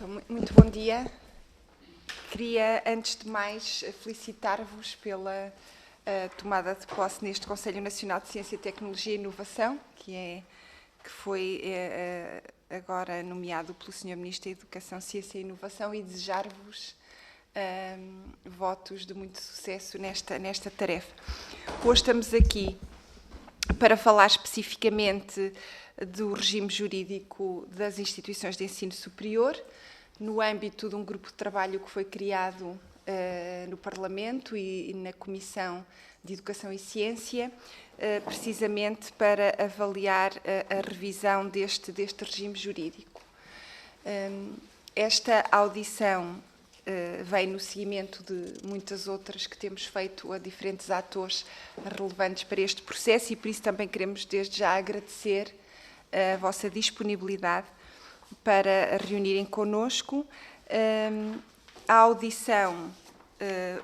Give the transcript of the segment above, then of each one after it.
Então, muito bom dia. Queria, antes de mais, felicitar-vos pela tomada de posse neste Conselho Nacional de Ciência, Tecnologia e Inovação, que foi agora nomeado pelo Sr. Ministro da Educação, Ciência e Inovação, e desejar-vos votos de muito sucesso nesta tarefa. Hoje estamos aqui para falar especificamente do regime jurídico das instituições de ensino superior, no âmbito de um grupo de trabalho que foi criado no Parlamento e na Comissão de Educação e Ciência, precisamente para avaliar a revisão deste regime jurídico. Esta audição vem no seguimento de muitas outras que temos feito a diferentes atores relevantes para este processo e por isso também queremos desde já agradecer a vossa disponibilidade para reunirem connosco. A audição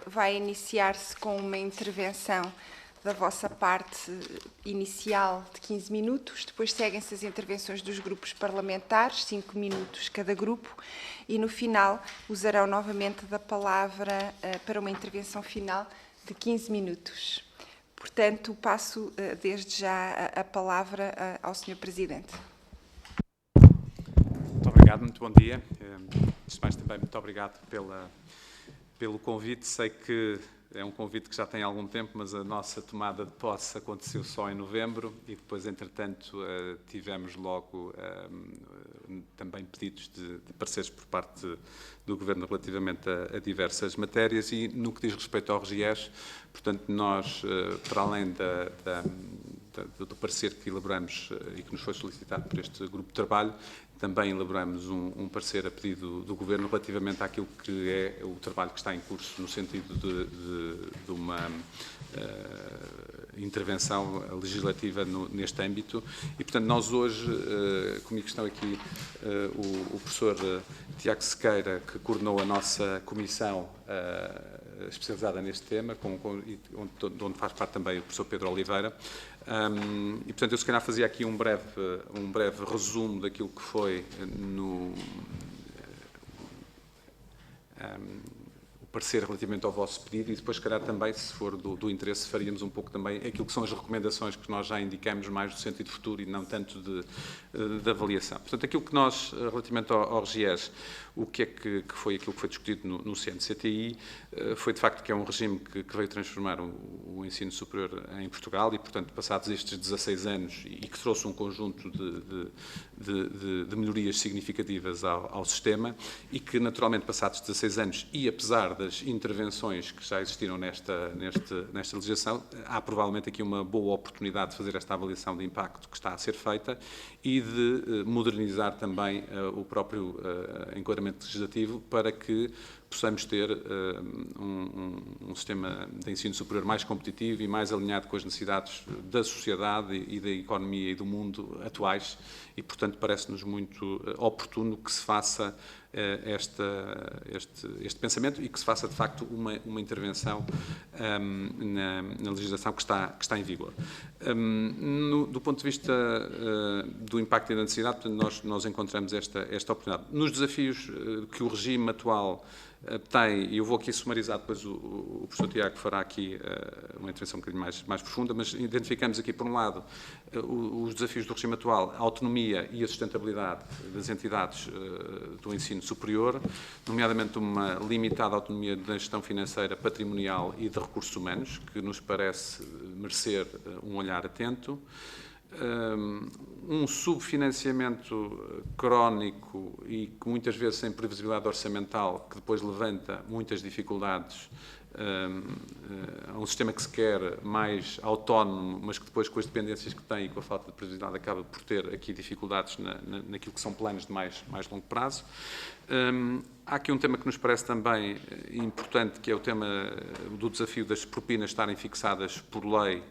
vai iniciar-se com uma intervenção da vossa parte inicial de 15 minutos, depois seguem-se as intervenções dos grupos parlamentares, 5 minutos cada grupo, e no final usarão novamente da palavra para uma intervenção final de 15 minutos. Portanto, passo desde já a palavra ao Sr. Presidente. Muito obrigado, muito bom dia. Antes de mais, também muito obrigado pelo convite. Sei que é um convite que já tem algum tempo, mas a nossa tomada de posse aconteceu só em novembro e depois, entretanto, tivemos logo também pedidos de pareceres por parte do Governo relativamente a diversas matérias e no que diz respeito ao RGES, portanto, nós, para além do parecer que elaboramos e que nos foi solicitado por este grupo de trabalho, também elaboramos um parecer a pedido do Governo relativamente àquilo que é o trabalho que está em curso no sentido de uma intervenção legislativa neste âmbito. E, portanto, nós hoje, comigo estão aqui o professor Tiago Sequeira, que coordenou a nossa comissão especializada neste tema, onde faz parte também o professor Pedro Oliveira. E, portanto, eu se calhar fazia aqui um breve resumo daquilo que foi o parecer relativamente ao vosso pedido e depois, se calhar, também, se for do interesse, faríamos um pouco também aquilo que são as recomendações que nós já indicamos mais no sentido futuro e não tanto de avaliação. Portanto, aquilo que nós, relativamente ao RGES, o que é que foi aquilo que foi discutido no CNCTI, foi de facto que é um regime que veio transformar o ensino superior em Portugal e, portanto, passados estes 16 anos e que trouxe um conjunto de melhorias significativas ao sistema e que, naturalmente, passados 16 anos e apesar das intervenções que já existiram nesta legislação, há provavelmente aqui uma boa oportunidade de fazer esta avaliação de impacto que está a ser feita e de modernizar também o próprio enquadramento legislativo para que possamos ter um sistema de ensino superior mais competitivo e mais alinhado com as necessidades da sociedade e da economia e do mundo atuais e, portanto, parece-nos muito oportuno que se faça este pensamento e que se faça, de facto, uma intervenção na legislação que está em vigor. Do ponto de vista do impacto e da necessidade, portanto, nós encontramos esta oportunidade. Nos desafios que o regime atual tem, e eu vou aqui sumarizar, depois o professor Tiago fará aqui uma intervenção um bocadinho mais profunda, mas identificamos aqui, por um lado, os desafios do regime atual, a autonomia e a sustentabilidade das entidades do ensino superior, nomeadamente uma limitada autonomia da gestão financeira, patrimonial e de recursos humanos, que nos parece merecer um olhar atento, um subfinanciamento crónico e que muitas vezes sem previsibilidade orçamental, que depois levanta muitas dificuldades a um sistema que se quer mais autónomo, mas que depois com as dependências que tem e com a falta de previsibilidade acaba por ter aqui dificuldades naquilo que são planos de mais longo prazo. Há aqui um tema que nos parece também importante, que é o tema do desafio das propinas estarem fixadas por lei,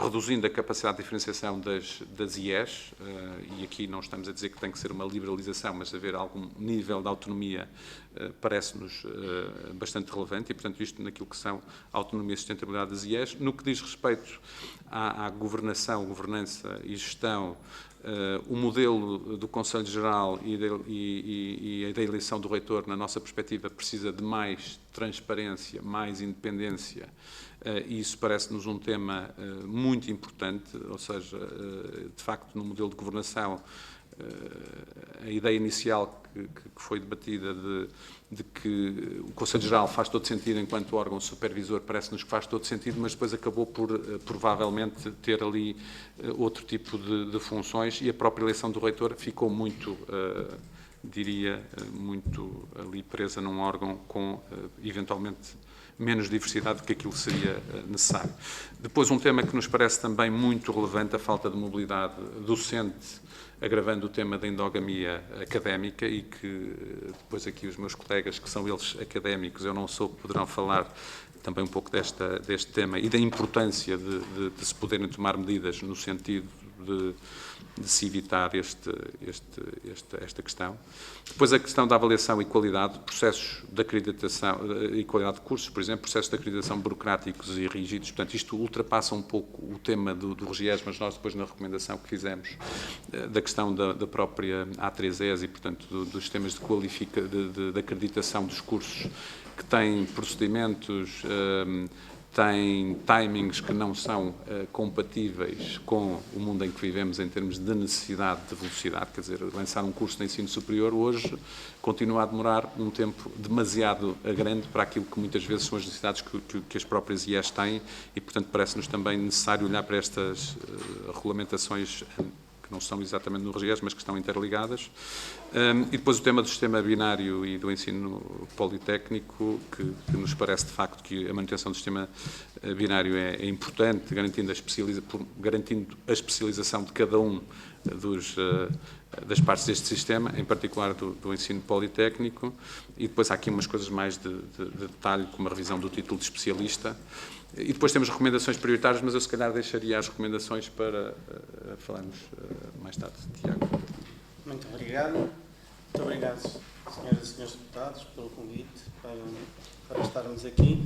reduzindo a capacidade de diferenciação das IES, e aqui não estamos a dizer que tem que ser uma liberalização, mas haver algum nível de autonomia parece-nos bastante relevante e, portanto, isto naquilo que são a autonomia e sustentabilidade das IES. No que diz respeito à governação, governança e gestão, o modelo do Conselho Geral e da eleição do reitor, na nossa perspectiva, precisa de mais transparência, mais independência, e isso parece-nos um tema muito importante, ou seja, de facto, no modelo de governação, a ideia inicial que foi debatida de que o Conselho Geral faz todo sentido enquanto órgão supervisor, parece-nos que faz todo sentido, mas depois acabou por, provavelmente, ter ali outro tipo de funções e a própria eleição do reitor ficou muito, diria, muito ali presa num órgão com, eventualmente, menos diversidade do que aquilo seria necessário. Depois, um tema que nos parece também muito relevante, a falta de mobilidade docente, agravando o tema da endogamia académica e que depois aqui os meus colegas, que são eles académicos, eu não sou, poderão falar também um pouco deste tema e da importância de se poderem tomar medidas no sentido de se evitar esta questão. Depois a questão da avaliação e qualidade, processos de acreditação e qualidade de cursos, por exemplo, processos de acreditação burocráticos e rígidos. Portanto, isto ultrapassa um pouco o tema do RGES, mas nós depois na recomendação que fizemos da questão da própria A3ES e, portanto, dos sistemas de acreditação dos cursos que têm procedimentos, têm timings que não são compatíveis com o mundo em que vivemos em termos de necessidade de velocidade, quer dizer, lançar um curso de ensino superior hoje continua a demorar um tempo demasiado grande para aquilo que muitas vezes são as necessidades que as próprias IES têm e, portanto, parece-nos também necessário olhar para estas regulamentações que não são exatamente no RGES, mas que estão interligadas. E depois o tema do sistema binário e do ensino politécnico, que nos parece de facto que a manutenção do sistema binário é importante, garantindo a especialização de cada um das partes deste sistema, em particular do ensino politécnico, e depois há aqui umas coisas mais de detalhe, como a revisão do título de especialista. E depois temos recomendações prioritárias, mas eu se calhar deixaria as recomendações para falarmos mais tarde. Tiago. Muito obrigado. Muito obrigado, senhoras e senhores deputados, pelo convite para estarmos aqui.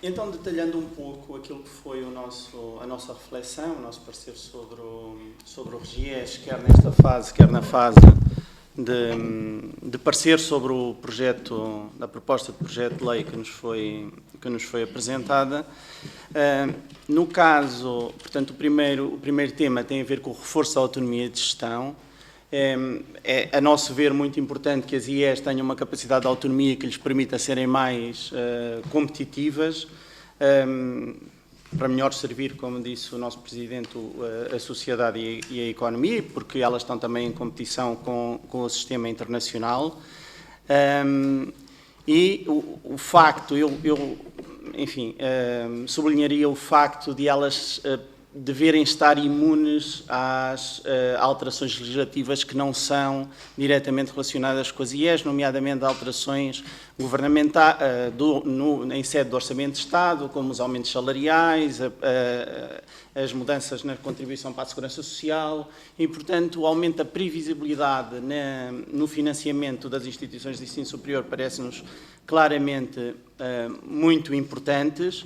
Então, detalhando um pouco aquilo que foi a nossa reflexão, o nosso parecer sobre o RGES, quer nesta fase, quer na fase de parecer sobre o projeto, da proposta de projeto de lei que nos foi apresentada. No caso, portanto, o primeiro tema tem a ver com o reforço da autonomia de gestão. É, a nosso ver, muito importante que as IES tenham uma capacidade de autonomia que lhes permita serem mais competitivas, para melhor servir, como disse o nosso Presidente, a sociedade e a economia, porque elas estão também em competição com o sistema internacional. E o facto, enfim, sublinharia o facto de elas deverem estar imunes às alterações legislativas que não são diretamente relacionadas com as IES, nomeadamente alterações governamentais em sede do Orçamento de Estado, como os aumentos salariais, as mudanças na contribuição para a Segurança Social e, portanto, o aumento da previsibilidade no financiamento das instituições de ensino superior parece-nos claramente muito importantes.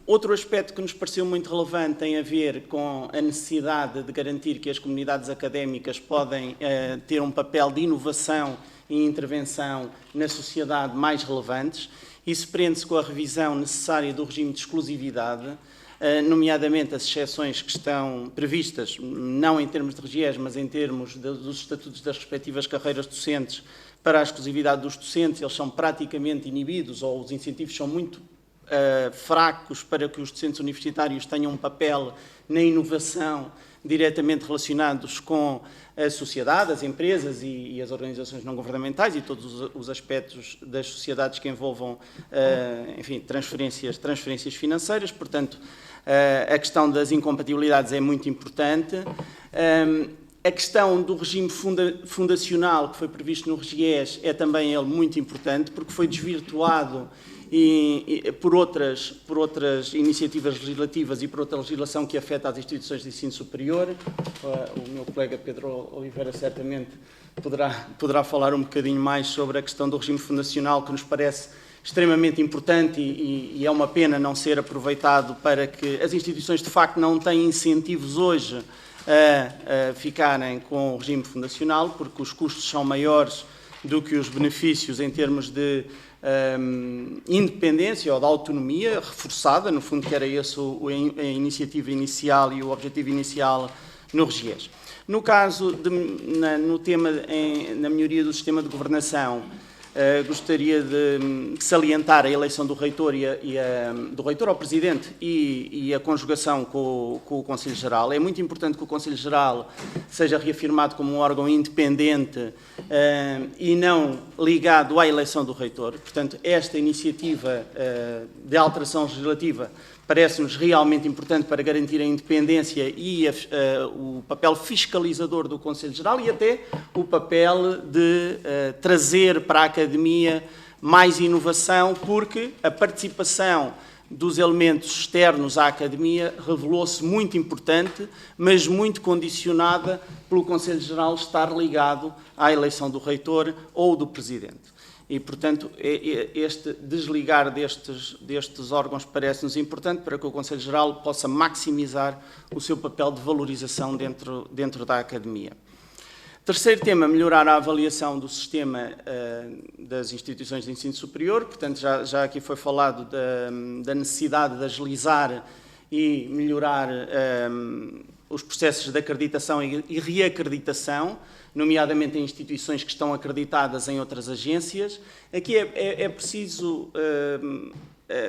Outro aspecto que nos pareceu muito relevante tem a ver com a necessidade de garantir que as comunidades académicas podem ter um papel de inovação e intervenção na sociedade mais relevantes. Isso prende-se com a revisão necessária do regime de exclusividade, nomeadamente as exceções que estão previstas, não em termos de RGES, mas em termos dos estatutos das respectivas carreiras docentes, para a exclusividade dos docentes. Eles são praticamente inibidos, ou os incentivos são muito fracos para que os docentes universitários tenham um papel na inovação diretamente relacionados com a sociedade, as empresas e as organizações não governamentais e todos os aspectos das sociedades que envolvam, enfim, transferências financeiras. Portanto, a questão das incompatibilidades é muito importante. A questão do regime fundacional que foi previsto no RGES é também ele muito importante, porque foi desvirtuado e por outras iniciativas legislativas e por outra legislação que afeta as instituições de ensino superior. O meu colega Pedro Oliveira certamente poderá falar um bocadinho mais sobre a questão do regime fundacional, que nos parece extremamente importante e é uma pena não ser aproveitado para que as instituições de facto não têm incentivos hoje a ficarem com o regime fundacional, porque os custos são maiores do que os benefícios em termos de independência ou de autonomia reforçada, no fundo que era esse a iniciativa inicial e o objetivo inicial no RGES. No caso, na melhoria do sistema de governação, gostaria de salientar a eleição do reitor, do reitor ao presidente e a conjugação com o Conselho Geral. É muito importante que o Conselho Geral seja reafirmado como um órgão independente e não ligado à eleição do reitor. Portanto, esta iniciativa de alteração legislativa parece-nos realmente importante para garantir a independência e o papel fiscalizador do Conselho Geral e até o papel de trazer para a Academia mais inovação, porque a participação dos elementos externos à Academia revelou-se muito importante, mas muito condicionada pelo Conselho Geral estar ligado à eleição do reitor ou do presidente. E, portanto, este desligar destes órgãos parece-nos importante para que o Conselho Geral possa maximizar o seu papel de valorização dentro da Academia. Terceiro tema, melhorar a avaliação do sistema das instituições de ensino superior. Portanto, já aqui foi falado da necessidade de agilizar e melhorar os processos de acreditação e reacreditação, nomeadamente em instituições que estão acreditadas em outras agências. Aqui é preciso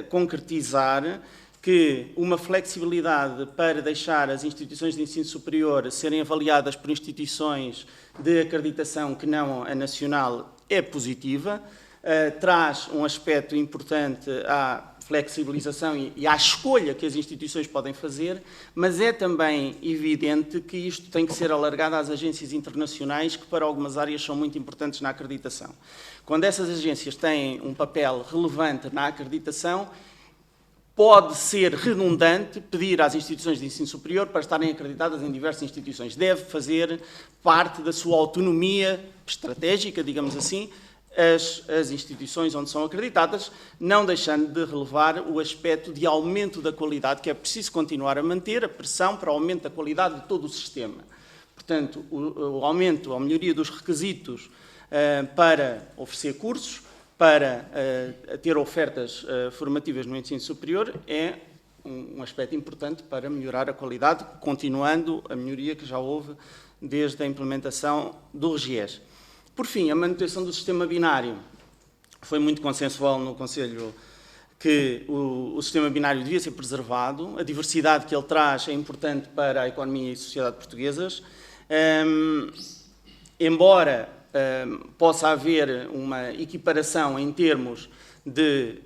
concretizar que uma flexibilidade para deixar as instituições de ensino superior serem avaliadas por instituições de acreditação que não a nacional é positiva, traz um aspecto importante à flexibilização e à escolha que as instituições podem fazer, mas é também evidente que isto tem que ser alargado às agências internacionais, que para algumas áreas são muito importantes na acreditação. Quando essas agências têm um papel relevante na acreditação, pode ser redundante pedir às instituições de ensino superior para estarem acreditadas em diversas instituições. Deve fazer parte da sua autonomia estratégica, digamos assim, as instituições onde são acreditadas, não deixando de relevar o aspecto de aumento da qualidade, que é preciso continuar a manter a pressão para o aumento da qualidade de todo o sistema. Portanto, o aumento, a melhoria dos requisitos para oferecer cursos, para ter ofertas formativas no ensino superior, é um aspecto importante para melhorar a qualidade, continuando a melhoria que já houve desde a implementação do RGES. Por fim, a manutenção do sistema binário. Foi muito consensual no Conselho que o sistema binário devia ser preservado. A diversidade que ele traz é importante para a economia e a sociedade portuguesas. Embora possa haver uma equiparação em termos de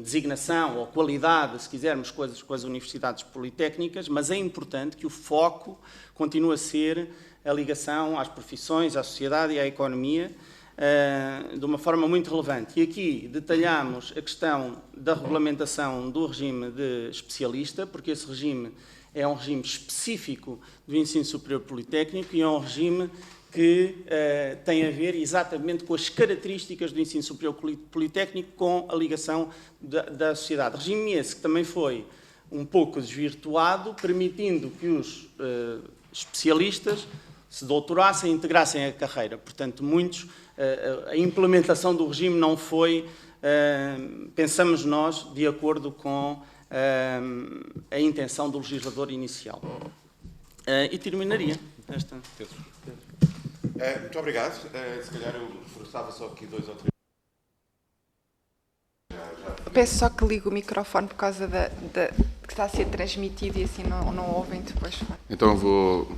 designação ou qualidade, se quisermos, com as universidades politécnicas, mas é importante que o foco continue a ser a ligação às profissões, à sociedade e à economia, de uma forma muito relevante. E aqui detalhamos a questão da regulamentação do regime de especialista, porque esse regime é um regime específico do ensino superior politécnico e é um regime que tem a ver exatamente com as características do ensino superior politécnico com a ligação da sociedade. Regime esse que também foi um pouco desvirtuado, permitindo que os especialistas se doutorassem e integrassem a carreira. Portanto, a implementação do regime não foi, pensamos nós, de acordo com a intenção do legislador inicial. E terminaria esta. Muito obrigado. Se calhar eu reforçava só aqui 2 ou 3. Peço só que ligue o microfone por causa que está a ser transmitido e assim não ouvem depois. Então vou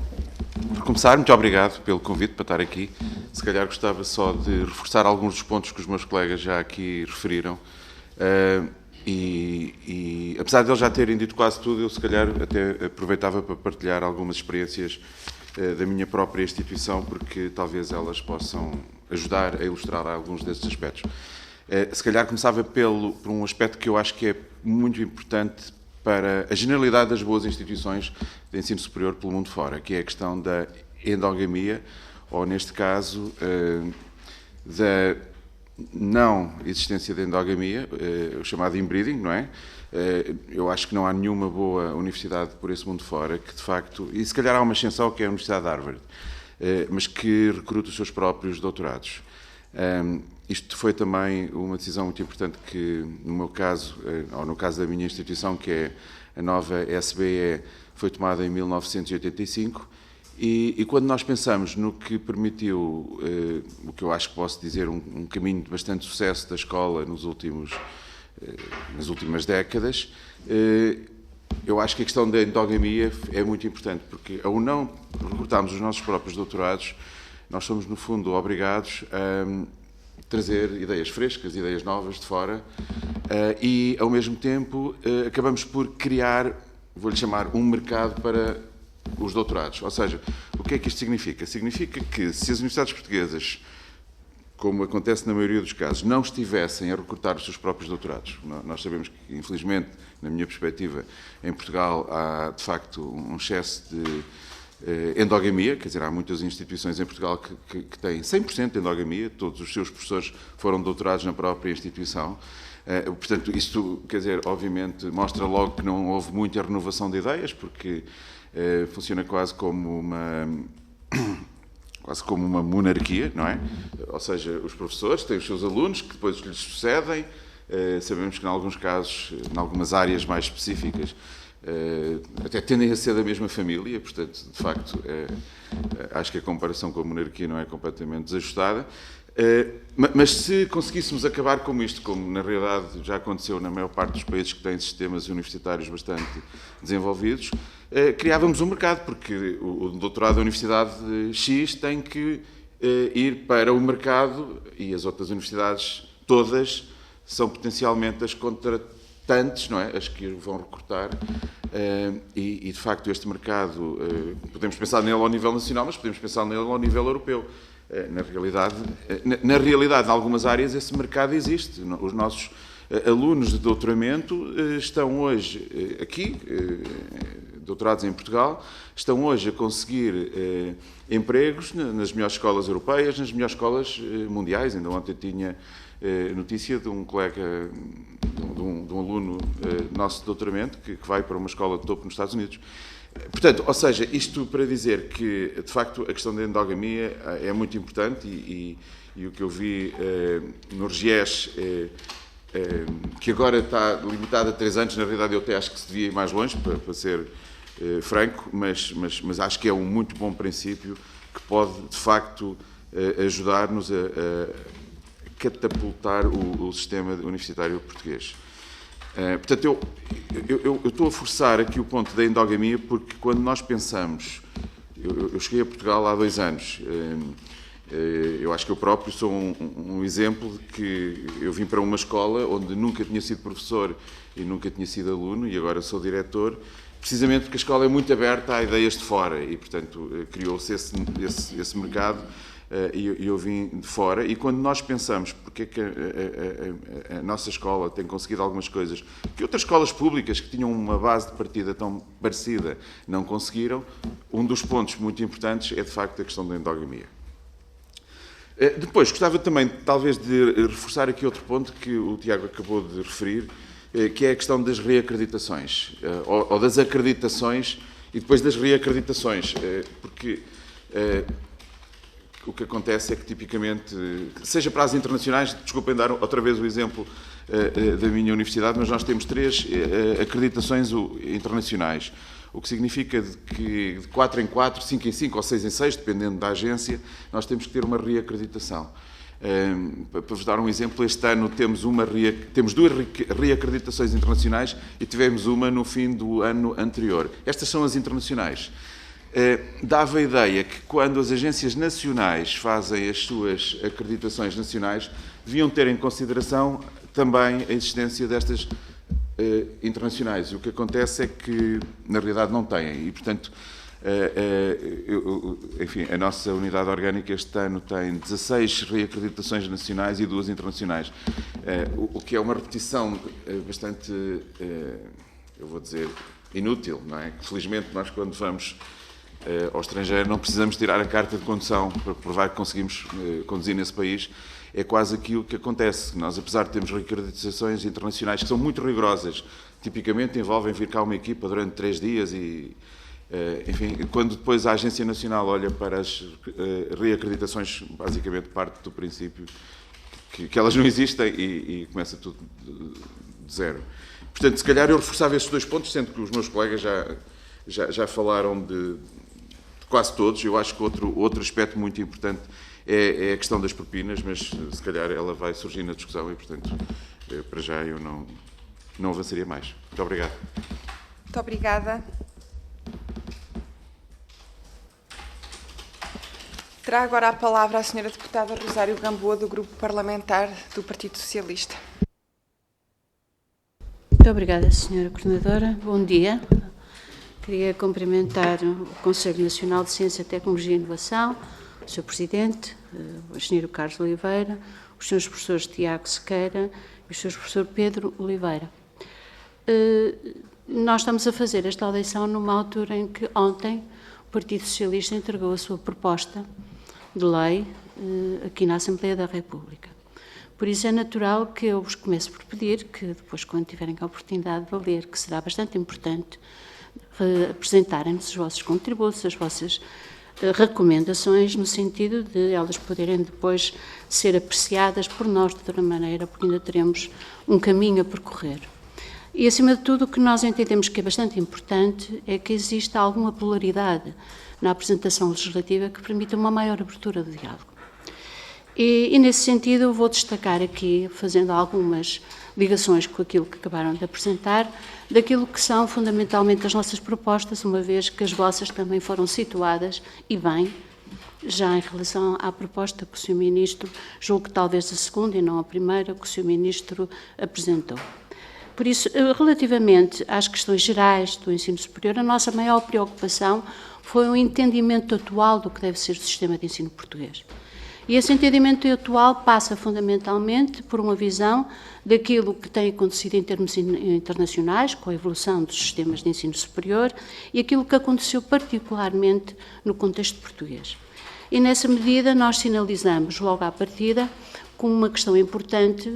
começar. Muito obrigado pelo convite para estar aqui. Se calhar gostava só de reforçar alguns dos pontos que os meus colegas já aqui referiram. E apesar de eles já terem dito quase tudo, eu se calhar até aproveitava para partilhar algumas experiências da minha própria instituição, porque talvez elas possam ajudar a ilustrar alguns desses aspectos. Se calhar começava por um aspecto que eu acho que é muito importante para a generalidade das boas instituições de ensino superior pelo mundo fora, que é a questão da endogamia, ou neste caso, da não existência de endogamia, o chamado inbreeding, não é? Eu acho que não há nenhuma boa universidade por esse mundo fora que, de facto, e se calhar há uma exceção que é a Universidade de Harvard, mas que recruta os seus próprios doutorados. Isto foi também uma decisão muito importante que, no meu caso, ou no caso da minha instituição, que é a nova SBE, foi tomada em 1985, e quando nós pensamos no que permitiu, o que eu acho que posso dizer, um caminho de bastante sucesso da escola nas últimas décadas, eu acho que a questão da endogamia é muito importante, porque ao não recrutarmos os nossos próprios doutorados, nós somos, no fundo, obrigados a trazer ideias frescas, ideias novas de fora, e, ao mesmo tempo, acabamos por criar, vou-lhe chamar, um mercado para os doutorados. Ou seja, o que é que isto significa? Significa que, se as universidades portuguesas, como acontece na maioria dos casos, não estivessem a recrutar os seus próprios doutorados, nós sabemos que, infelizmente, na minha perspectiva, em Portugal há, de facto, um excesso de endogamia, quer dizer, há muitas instituições em Portugal que têm 100% de endogamia, todos os seus professores foram doutorados na própria instituição. Portanto, isto, quer dizer, obviamente, mostra logo que não houve muita renovação de ideias, porque funciona quase como uma monarquia, não é? Ou seja, os professores têm os seus alunos que depois lhes sucedem. Sabemos que, em alguns casos, em algumas áreas mais específicas, até tendem a ser da mesma família, portanto, de facto, acho que a comparação com a monarquia não é completamente desajustada. Mas se conseguíssemos acabar com isto, como na realidade já aconteceu na maior parte dos países que têm sistemas universitários bastante desenvolvidos, criávamos um mercado, porque o doutorado da Universidade X tem que ir para o mercado e as outras universidades todas são potencialmente as contratantes, não é? As que vão recrutar. E, de facto, este mercado, podemos pensar nele ao nível nacional, mas podemos pensar nele ao nível europeu. Na realidade, em algumas áreas, esse mercado existe. Os nossos alunos de doutoramento estão hoje aqui, doutorados em Portugal, estão hoje a conseguir empregos nas melhores escolas europeias, nas melhores escolas mundiais. Ainda ontem tinha notícia de um colega, de um aluno nosso de doutoramento, que vai para uma escola de topo nos Estados Unidos. Portanto, ou seja, isto para dizer que, de facto, a questão da endogamia é muito importante e o que eu vi no RGES, que agora está limitado a 3 anos, na realidade eu até acho que se devia ir mais longe, para ser franco, mas acho que é um muito bom princípio que pode, de facto, ajudar-nos a catapultar o sistema universitário português. Portanto, eu estou a forçar aqui o ponto da endogamia porque quando nós pensamos... Eu cheguei a Portugal há 2 anos. Eu acho que eu próprio sou um exemplo de que eu vim para uma escola onde nunca tinha sido professor e nunca tinha sido aluno e agora sou diretor, precisamente porque a escola é muito aberta a ideias de fora e, portanto, criou-se esse mercado. E eu vim de fora, e quando nós pensamos porque é que a nossa escola tem conseguido algumas coisas que outras escolas públicas que tinham uma base de partida tão parecida não conseguiram, um dos pontos muito importantes é de facto a questão da endogamia. Depois, gostava também talvez de reforçar aqui outro ponto que o Tiago acabou de referir, que é a questão das reacreditações, ou das acreditações e depois das reacreditações, porque o que acontece é que, tipicamente, seja para as internacionais, desculpem dar outra vez o exemplo da minha universidade, mas nós temos 3 acreditações internacionais, o que significa que de 4 em 4, 5 em 5 ou 6 em 6, dependendo da agência, nós temos que ter uma reacreditação. Para vos dar um exemplo, este ano temos 2 reacreditações internacionais e tivemos uma no fim do ano anterior. Estas são as internacionais. Dava a ideia que quando as agências nacionais fazem as suas acreditações nacionais, deviam ter em consideração também a existência destas internacionais. E o que acontece é que, na realidade, não têm. E, portanto, Enfim, a nossa unidade orgânica este ano tem 16 reacreditações nacionais e 2 internacionais, o que é uma repetição bastante, eu vou dizer, inútil, não é? Felizmente, nós quando vamos ao estrangeiro não precisamos tirar a carta de condução para provar que conseguimos conduzir nesse país. É quase aquilo que acontece. Nós, apesar de termos reacreditações internacionais que são muito rigorosas, tipicamente envolvem vir cá uma equipa durante 3 dias e, enfim, quando depois a Agência Nacional olha para as reacreditações, basicamente parte do princípio que elas não existem e começa tudo de zero. Portanto, se calhar eu reforçava esses 2 pontos, sendo que os meus colegas já falaram de quase todos. Eu acho que outro aspecto muito importante é a questão das propinas, mas se calhar ela vai surgir na discussão e, portanto, para já eu não avançaria mais. Muito obrigado. Muito obrigada. Terá agora a palavra a senhora deputada Rosário Gamboa, do Grupo Parlamentar do Partido Socialista. Muito obrigada, senhora Coordenadora. Bom dia. Queria cumprimentar o Conselho Nacional de Ciência, Tecnologia e Inovação, o Sr. Presidente, o Engenheiro Carlos Oliveira, os Srs. Professores Tiago Sequeira e o Sr. Professor Pedro Oliveira. Nós estamos a fazer esta audição numa altura em que ontem o Partido Socialista entregou a sua proposta de lei aqui na Assembleia da República. Por isso é natural que eu vos comece por pedir que depois, quando tiverem a oportunidade de ler, que será bastante importante, apresentarem-nos os vossos contributos, as vossas recomendações, no sentido de elas poderem depois ser apreciadas por nós de outra maneira, porque ainda teremos um caminho a percorrer. E, acima de tudo, o que nós entendemos que é bastante importante é que exista alguma pluralidade na apresentação legislativa que permita uma maior abertura do diálogo. E nesse sentido, eu vou destacar aqui, fazendo algumas ligações com aquilo que acabaram de apresentar, daquilo que são fundamentalmente as nossas propostas, uma vez que as vossas também foram situadas, e bem, já em relação à proposta que o Sr. Ministro, julgo que talvez a segunda e não a primeira, que o Sr. Ministro apresentou. Por isso, relativamente às questões gerais do ensino superior, a nossa maior preocupação foi o entendimento atual do que deve ser o sistema de ensino português. E esse entendimento atual passa fundamentalmente por uma visão daquilo que tem acontecido em termos internacionais, com a evolução dos sistemas de ensino superior, e aquilo que aconteceu particularmente no contexto português. E nessa medida nós sinalizamos logo à partida, como uma questão importante,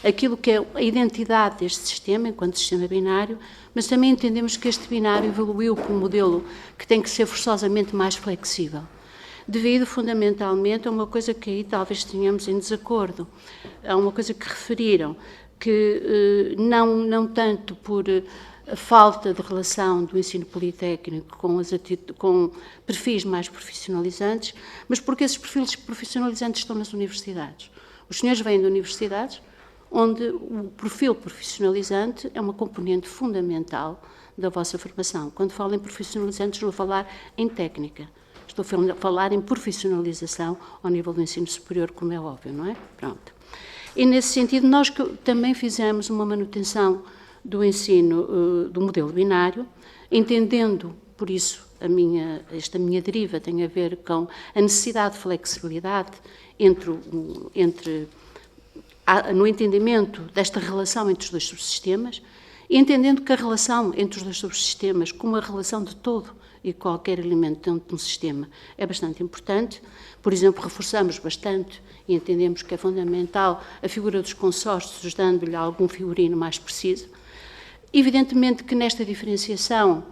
aquilo que é a identidade deste sistema, enquanto sistema binário, mas também entendemos que este binário evoluiu para um modelo que tem que ser forçosamente mais flexível, devido fundamentalmente a uma coisa que aí talvez tenhamos em desacordo, a uma coisa que referiram, que não tanto por a falta de relação do ensino politécnico com perfis mais profissionalizantes, mas porque esses perfis profissionalizantes estão nas universidades. Os senhores vêm de universidades onde o perfil profissionalizante é uma componente fundamental da vossa formação. Quando falo em profissionalizantes, estou a falar em técnica. Estou a falar em profissionalização ao nível do ensino superior, como é óbvio, não é? Pronto. E, nesse sentido, nós também fizemos uma manutenção do ensino, do modelo binário, entendendo, por isso, esta minha deriva tem a ver com a necessidade de flexibilidade no entendimento desta relação entre os dois subsistemas, e entendendo que a relação entre os dois subsistemas, como a relação de todo e qualquer elemento dentro de um sistema, é bastante importante. Por exemplo, reforçamos bastante e entendemos que é fundamental a figura dos consórcios, dando-lhe algum figurino mais preciso. Evidentemente que nesta diferenciação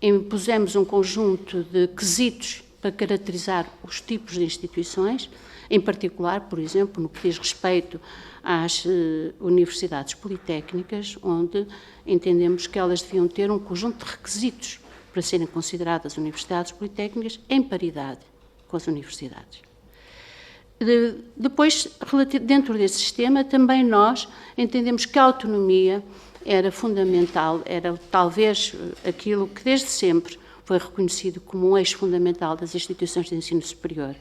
impusemos um conjunto de quesitos para caracterizar os tipos de instituições, em particular, por exemplo, no que diz respeito às universidades politécnicas, onde entendemos que elas deviam ter um conjunto de requisitos para serem consideradas universidades politécnicas em paridade com as universidades. Depois, dentro desse sistema, também nós entendemos que a autonomia era fundamental, era talvez aquilo que desde sempre foi reconhecido como um eixo fundamental das instituições de ensino superior.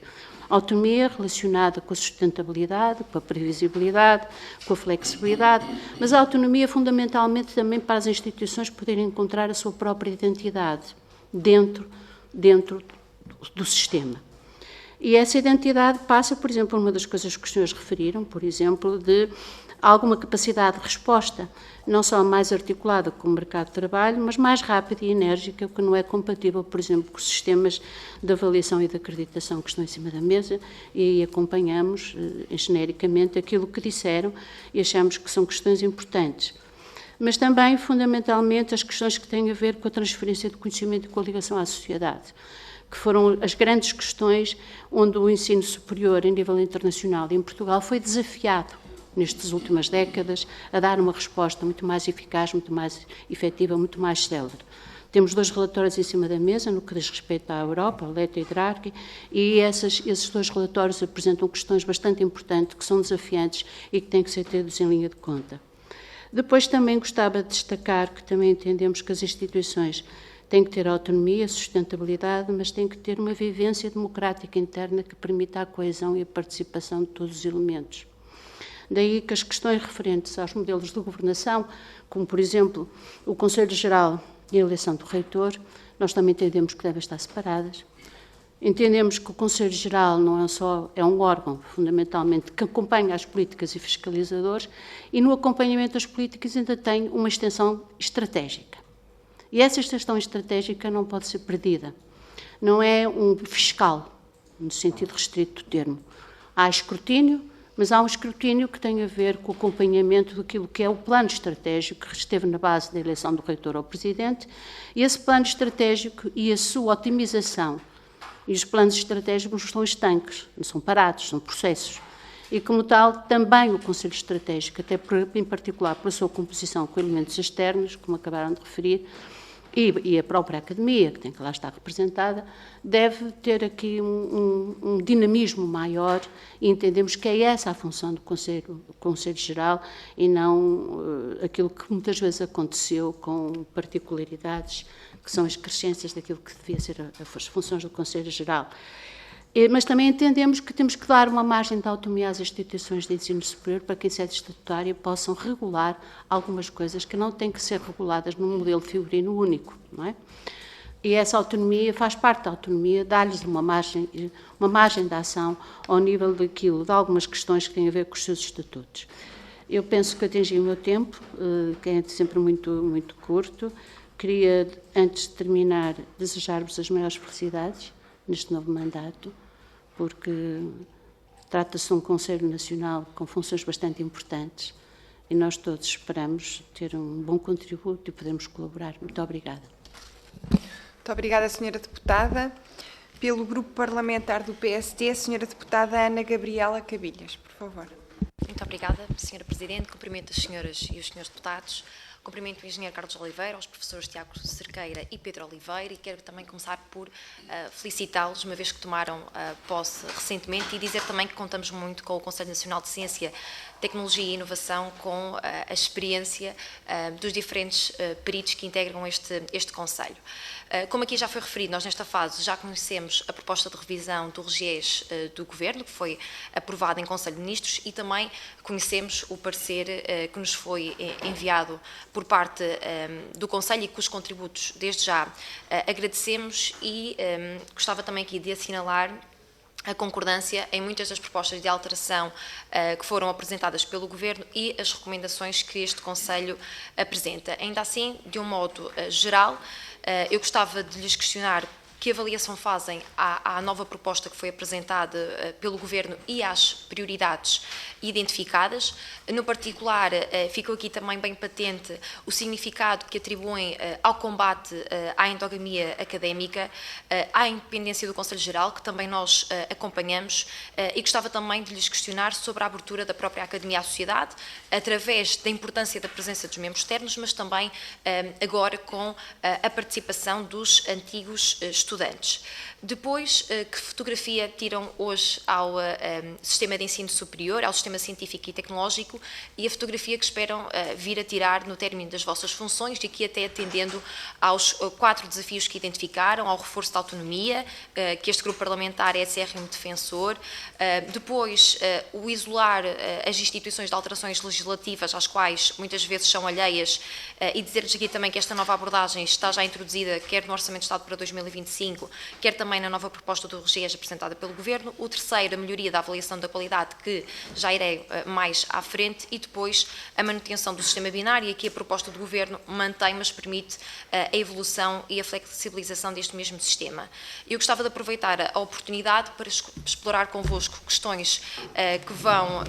A autonomia relacionada com a sustentabilidade, com a previsibilidade, com a flexibilidade, mas a autonomia fundamentalmente também para as instituições poderem encontrar a sua própria identidade, dentro do sistema. E essa identidade passa, por exemplo, uma das coisas que os senhores referiram, por exemplo, de alguma capacidade de resposta, não só mais articulada com o mercado de trabalho, mas mais rápida e enérgica, o que não é compatível, por exemplo, com os sistemas de avaliação e de acreditação que estão em cima da mesa, e aí acompanhamos, genericamente, aquilo que disseram e achamos que são questões importantes. Mas também, fundamentalmente, as questões que têm a ver com a transferência de conhecimento e com a ligação à sociedade, que foram as grandes questões onde o ensino superior, em nível internacional e em Portugal, foi desafiado nestas últimas décadas a dar uma resposta muito mais eficaz, muito mais efetiva, muito mais célere. Temos 2 relatórios em cima da mesa, no que diz respeito à Europa, a Letta e Draghi, e esses 2 relatórios apresentam questões bastante importantes, que são desafiantes e que têm que ser tidos em linha de conta. Depois também gostava de destacar que também entendemos que as instituições têm que ter autonomia, sustentabilidade, mas têm que ter uma vivência democrática interna que permita a coesão e a participação de todos os elementos. Daí que as questões referentes aos modelos de governação, como, por exemplo, o Conselho Geral e a eleição do reitor, nós também entendemos que devem estar separadas. Entendemos que o Conselho Geral não é só, é um órgão, fundamentalmente, que acompanha as políticas e fiscalizadores, e no acompanhamento das políticas ainda tem uma extensão estratégica. E essa extensão estratégica não pode ser perdida. Não é um fiscal, no sentido restrito do termo. Há escrutínio, mas há um escrutínio que tem a ver com o acompanhamento daquilo que é o plano estratégico que esteve na base da eleição do reitor ao presidente, e esse plano estratégico e a sua otimização. E os planos estratégicos não são estanques, não são parados, são processos. E, como tal, também o Conselho Estratégico, até em particular pela sua composição com elementos externos, como acabaram de referir, e a própria Academia, que tem que lá estar representada, deve ter aqui um dinamismo maior, e entendemos que é essa a função do Conselho Geral e não aquilo que muitas vezes aconteceu com particularidades que são as crescências daquilo que devia ser as funções do Conselho Geral. Mas também entendemos que temos que dar uma margem de autonomia às instituições de ensino superior para que, em sede estatutária, possam regular algumas coisas que não têm que ser reguladas num modelo figurino único, não é? E essa autonomia faz parte da autonomia, dá-lhes uma margem de ação ao nível daquilo, de algumas questões que têm a ver com os seus estatutos. Eu penso que atingi o meu tempo, que é sempre muito curto. Queria, antes de terminar, desejar-vos as maiores felicidades neste novo mandato, porque trata-se de um Conselho Nacional com funções bastante importantes e nós todos esperamos ter um bom contributo e podermos colaborar. Muito obrigada. Muito obrigada, Sra. Deputada. Pelo Grupo Parlamentar do PSD, a Sra. Deputada Ana Gabriela Cabilhas, por favor. Muito obrigada, Sra. Presidente. Cumprimento as senhoras e os senhores deputados. Cumprimento o engenheiro Carlos Oliveira, os professores Tiago Cerqueira e Pedro Oliveira, e quero também começar por felicitá-los, uma vez que tomaram posse recentemente, e dizer também que contamos muito com o Conselho Nacional de Ciência, Tecnologia e Inovação, com a experiência dos diferentes peritos que integram este Conselho. Como aqui já foi referido, nós nesta fase já conhecemos a proposta de revisão do RGES do Governo, que foi aprovada em Conselho de Ministros, e também conhecemos o parecer que nos foi enviado por parte do Conselho e cujos contributos desde já agradecemos, e gostava também aqui de assinalar a concordância em muitas das propostas de alteração que foram apresentadas pelo Governo e as recomendações que este Conselho apresenta. Ainda assim, de um modo geral, eu gostava de lhes questionar que avaliação fazem à nova proposta que foi apresentada pelo Governo e às prioridades identificadas. No particular, ficou aqui também bem patente o significado que atribuem ao combate à endogamia académica, à independência do Conselho Geral, que também nós acompanhamos, e gostava também de lhes questionar sobre a abertura da própria Academia à sociedade, através da importância da presença dos membros externos, mas também agora com a participação dos antigos estudantes estudantes. Depois, que fotografia tiram hoje ao sistema de ensino superior, ao sistema científico e tecnológico, e a fotografia que esperam vir a tirar no término das vossas funções, e aqui até atendendo aos 4 desafios que identificaram, ao reforço da autonomia, que este grupo parlamentar é acérrimo defensor, depois o isolar as instituições de alterações legislativas às quais muitas vezes são alheias, e dizer-lhes aqui também que esta nova abordagem está já introduzida quer no Orçamento de Estado para 2025, quer também na nova proposta do RGES apresentada pelo Governo. O terceiro, a melhoria da avaliação da qualidade, que já irei mais à frente, e depois a manutenção do sistema binário, e aqui a proposta do Governo mantém, mas permite a evolução e a flexibilização deste mesmo sistema. Eu gostava de aproveitar a oportunidade para explorar convosco questões que vão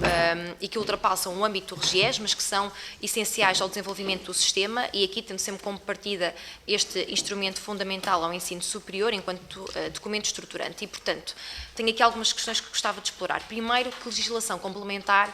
e que ultrapassam o âmbito do RGES, mas que são essenciais ao desenvolvimento do sistema, e aqui tendo sempre como partida este instrumento fundamental ao ensino superior enquanto documento estruturante. E, portanto, tenho aqui algumas questões que gostava de explorar. Primeiro, que legislação complementar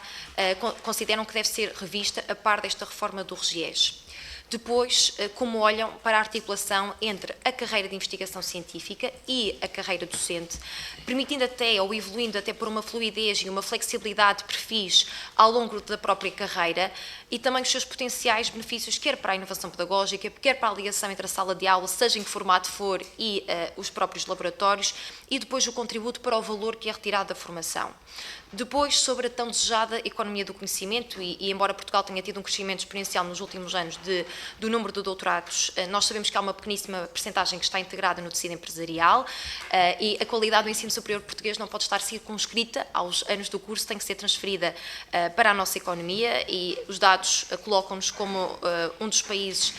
consideram que deve ser revista a par desta reforma do RGES? Depois, como olham para a articulação entre a carreira de investigação científica e a carreira docente, permitindo até, ou evoluindo até por uma fluidez e uma flexibilidade de perfis ao longo da própria carreira, e também os seus potenciais benefícios, quer para a inovação pedagógica, quer para a ligação entre a sala de aula, seja em que formato for, e os próprios laboratórios, e depois o contributo para o valor que é retirado da formação. Depois, sobre a tão desejada economia do conhecimento, e embora Portugal tenha tido um crescimento exponencial nos últimos anos do número de doutorados, nós sabemos que há uma pequeníssima percentagem que está integrada no tecido empresarial, e a qualidade do ensino superior português não pode estar circunscrita aos anos do curso, tem que ser transferida para a nossa economia, e os dados colocam-nos como um dos países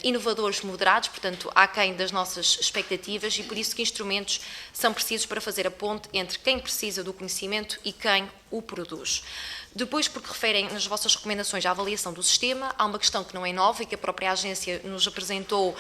inovadores moderados, portanto, aquém das nossas expectativas, e por isso que instrumentos são precisos para fazer a ponte entre quem precisa do conhecimento e quem o produz. Depois, porque referem nas vossas recomendações à avaliação do sistema, há uma questão que não é nova e que a própria agência nos apresentou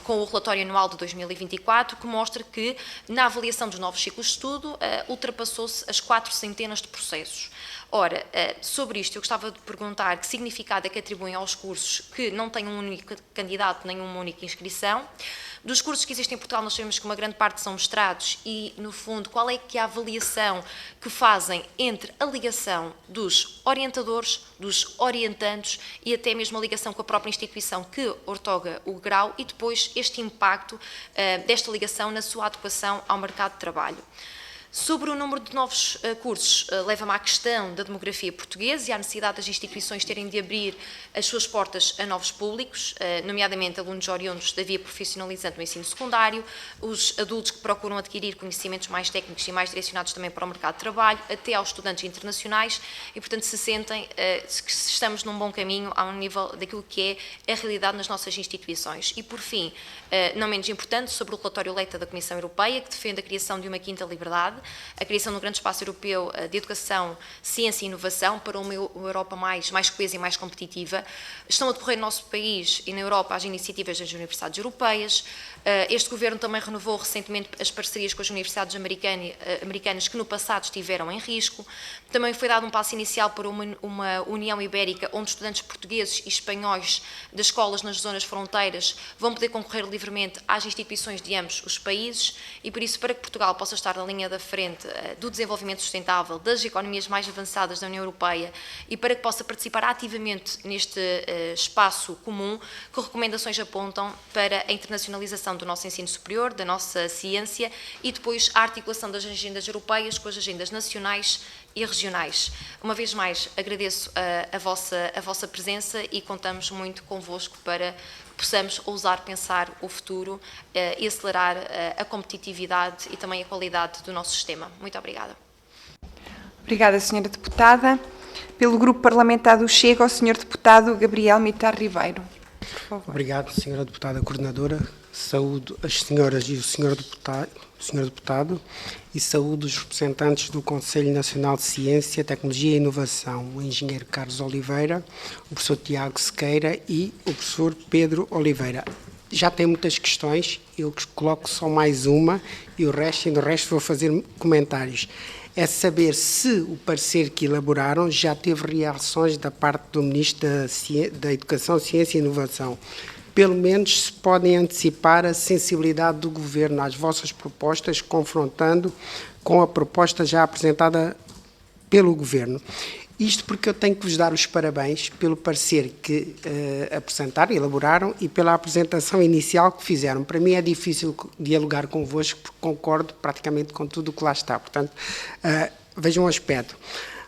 com o relatório anual de 2024, que mostra que na avaliação dos novos ciclos de estudo ultrapassou-se as 400 de processos. Ora, sobre isto eu gostava de perguntar que significado é que atribuem aos cursos que não têm um único candidato nem uma única inscrição. Dos cursos que existem em Portugal, nós sabemos que uma grande parte são mestrados e, no fundo, qual é que é a avaliação que fazem entre a ligação dos orientadores, dos orientandos e até mesmo a ligação com a própria instituição que ortoga o grau, e depois este impacto desta ligação na sua adequação ao mercado de trabalho. Sobre o número de novos cursos, leva-me à questão da demografia portuguesa e à necessidade das instituições terem de abrir as suas portas a novos públicos, nomeadamente alunos oriundos da via profissionalizante no ensino secundário, os adultos que procuram adquirir conhecimentos mais técnicos e mais direcionados também para o mercado de trabalho, até aos estudantes internacionais, e, portanto, se sentem que estamos num bom caminho ao nível daquilo que é a realidade nas nossas instituições. E, por fim, não menos importante, sobre o relatório Leita da Comissão Europeia, que defende a criação de uma quinta liberdade, a criação de um grande espaço europeu de educação, ciência e inovação para uma Europa mais coesa e mais competitiva. Estão a decorrer no nosso país e na Europa as iniciativas das universidades europeias. Este Governo também renovou recentemente as parcerias com as universidades americanas que no passado estiveram em risco. Também foi dado um passo inicial para uma União Ibérica, onde estudantes portugueses e espanhóis das escolas nas zonas fronteiras vão poder concorrer livremente às instituições de ambos os países, e por isso, para que Portugal possa estar na linha da frente do desenvolvimento sustentável, das economias mais avançadas da União Europeia, e para que possa participar ativamente neste espaço comum, que recomendações apontam para a internacionalização do nosso ensino superior, da nossa ciência, e depois a articulação das agendas europeias com as agendas nacionais e regionais. Uma vez mais, agradeço a vossa presença e contamos muito convosco para que possamos ousar pensar o futuro e acelerar a competitividade e também a qualidade do nosso sistema. Muito obrigada. Obrigada, Sra. Deputada. Pelo Grupo Parlamentar do Chega, ao Sr. Deputado Gabriel Mitar Ribeiro. Por favor. Obrigado, Sra. Deputada Coordenadora. Saúdo as senhoras e o Sr. Deputado e saúdo os representantes do Conselho Nacional de Ciência, Tecnologia e Inovação, o Engenheiro Carlos Oliveira, o professor Tiago Sequeira e o professor Pedro Oliveira. Já tem muitas questões, eu coloco só mais uma e no resto vou fazer comentários. É saber se o parecer que elaboraram já teve reações da parte do Ministro da Educação, Ciência e Inovação. pelo menos se podem antecipar a sensibilidade do Governo às vossas propostas, confrontando com a proposta já apresentada pelo Governo. Isto porque eu tenho que vos dar os parabéns pelo parecer que apresentaram, elaboraram e pela apresentação inicial que fizeram. Para mim é difícil dialogar convosco porque concordo praticamente com tudo o que lá está. Portanto, vejam um aspecto.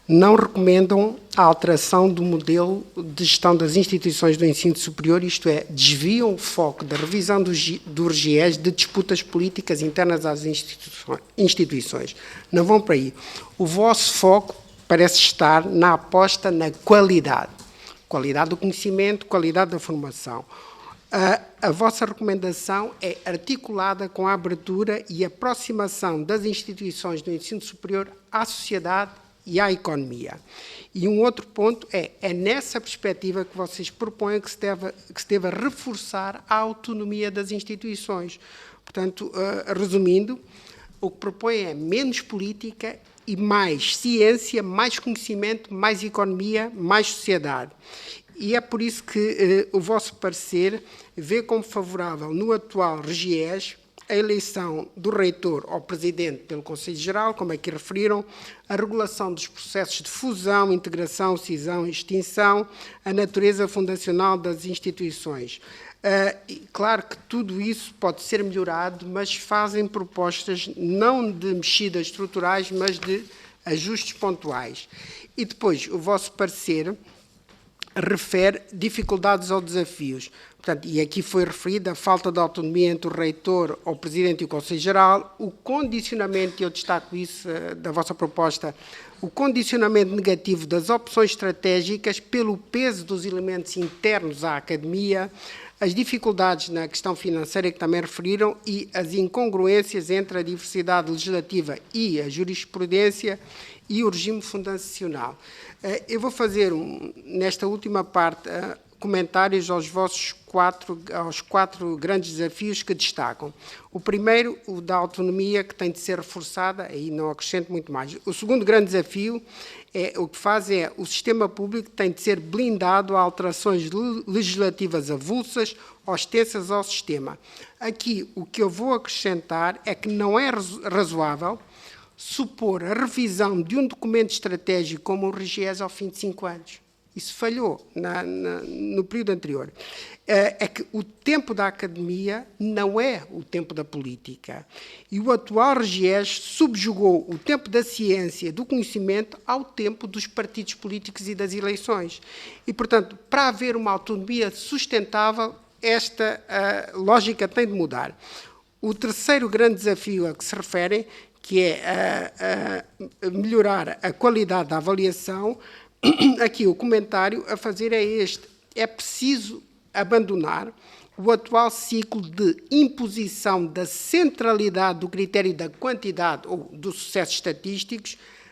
Não recomendam a alteração do modelo de gestão das instituições do ensino superior, isto é, desviam o foco da revisão do RGES de disputas políticas internas às instituições. Não vão para aí. O vosso foco parece estar na aposta na qualidade. Qualidade do conhecimento, qualidade da formação. A vossa recomendação é articulada com a abertura e aproximação das instituições do ensino superior à sociedade e à economia. E um outro ponto é nessa perspectiva que vocês propõem que se deva reforçar a autonomia das instituições. Portanto, resumindo, o que propõem é menos política e mais ciência, mais conhecimento, mais economia, mais sociedade. E é por isso que o vosso parecer vê como favorável no atual RGES a eleição do reitor ao presidente pelo Conselho Geral, como aqui referiram, a regulação dos processos de fusão, integração, cisão e extinção, a natureza fundacional das instituições. Claro que tudo isso pode ser melhorado, mas fazem propostas não de mexidas estruturais, mas de ajustes pontuais. E depois, o vosso parecer refere dificuldades ou desafios. Portanto, e aqui foi referida a falta de autonomia entre o reitor, o presidente e o Conselho Geral, o condicionamento, e eu destaco isso da vossa proposta, o condicionamento negativo das opções estratégicas pelo peso dos elementos internos à academia, as dificuldades na questão financeira que também referiram e as incongruências entre a diversidade legislativa e a jurisprudência e o regime fundacional. Eu vou fazer, nesta última parte, comentários aos quatro grandes desafios que destacam. O primeiro, o da autonomia, que tem de ser reforçada, aí não acrescento muito mais. O segundo grande desafio o que faz é o sistema público tem de ser blindado a alterações legislativas avulsas ou extensas ao sistema. Aqui, o que eu vou acrescentar é que não é razoável supor a revisão de um documento estratégico como o RGES ao fim de 5 anos. Isso falhou no período anterior. É que o tempo da academia não é o tempo da política. E o atual RGES subjugou o tempo da ciência, do conhecimento, ao tempo dos partidos políticos e das eleições. E, portanto, para haver uma autonomia sustentável, esta lógica tem de mudar. O terceiro grande desafio a que se referem, que é melhorar a qualidade da avaliação, aqui o comentário a fazer é este. É preciso abandonar o atual ciclo de imposição da centralidade do critério da quantidade ou do sucesso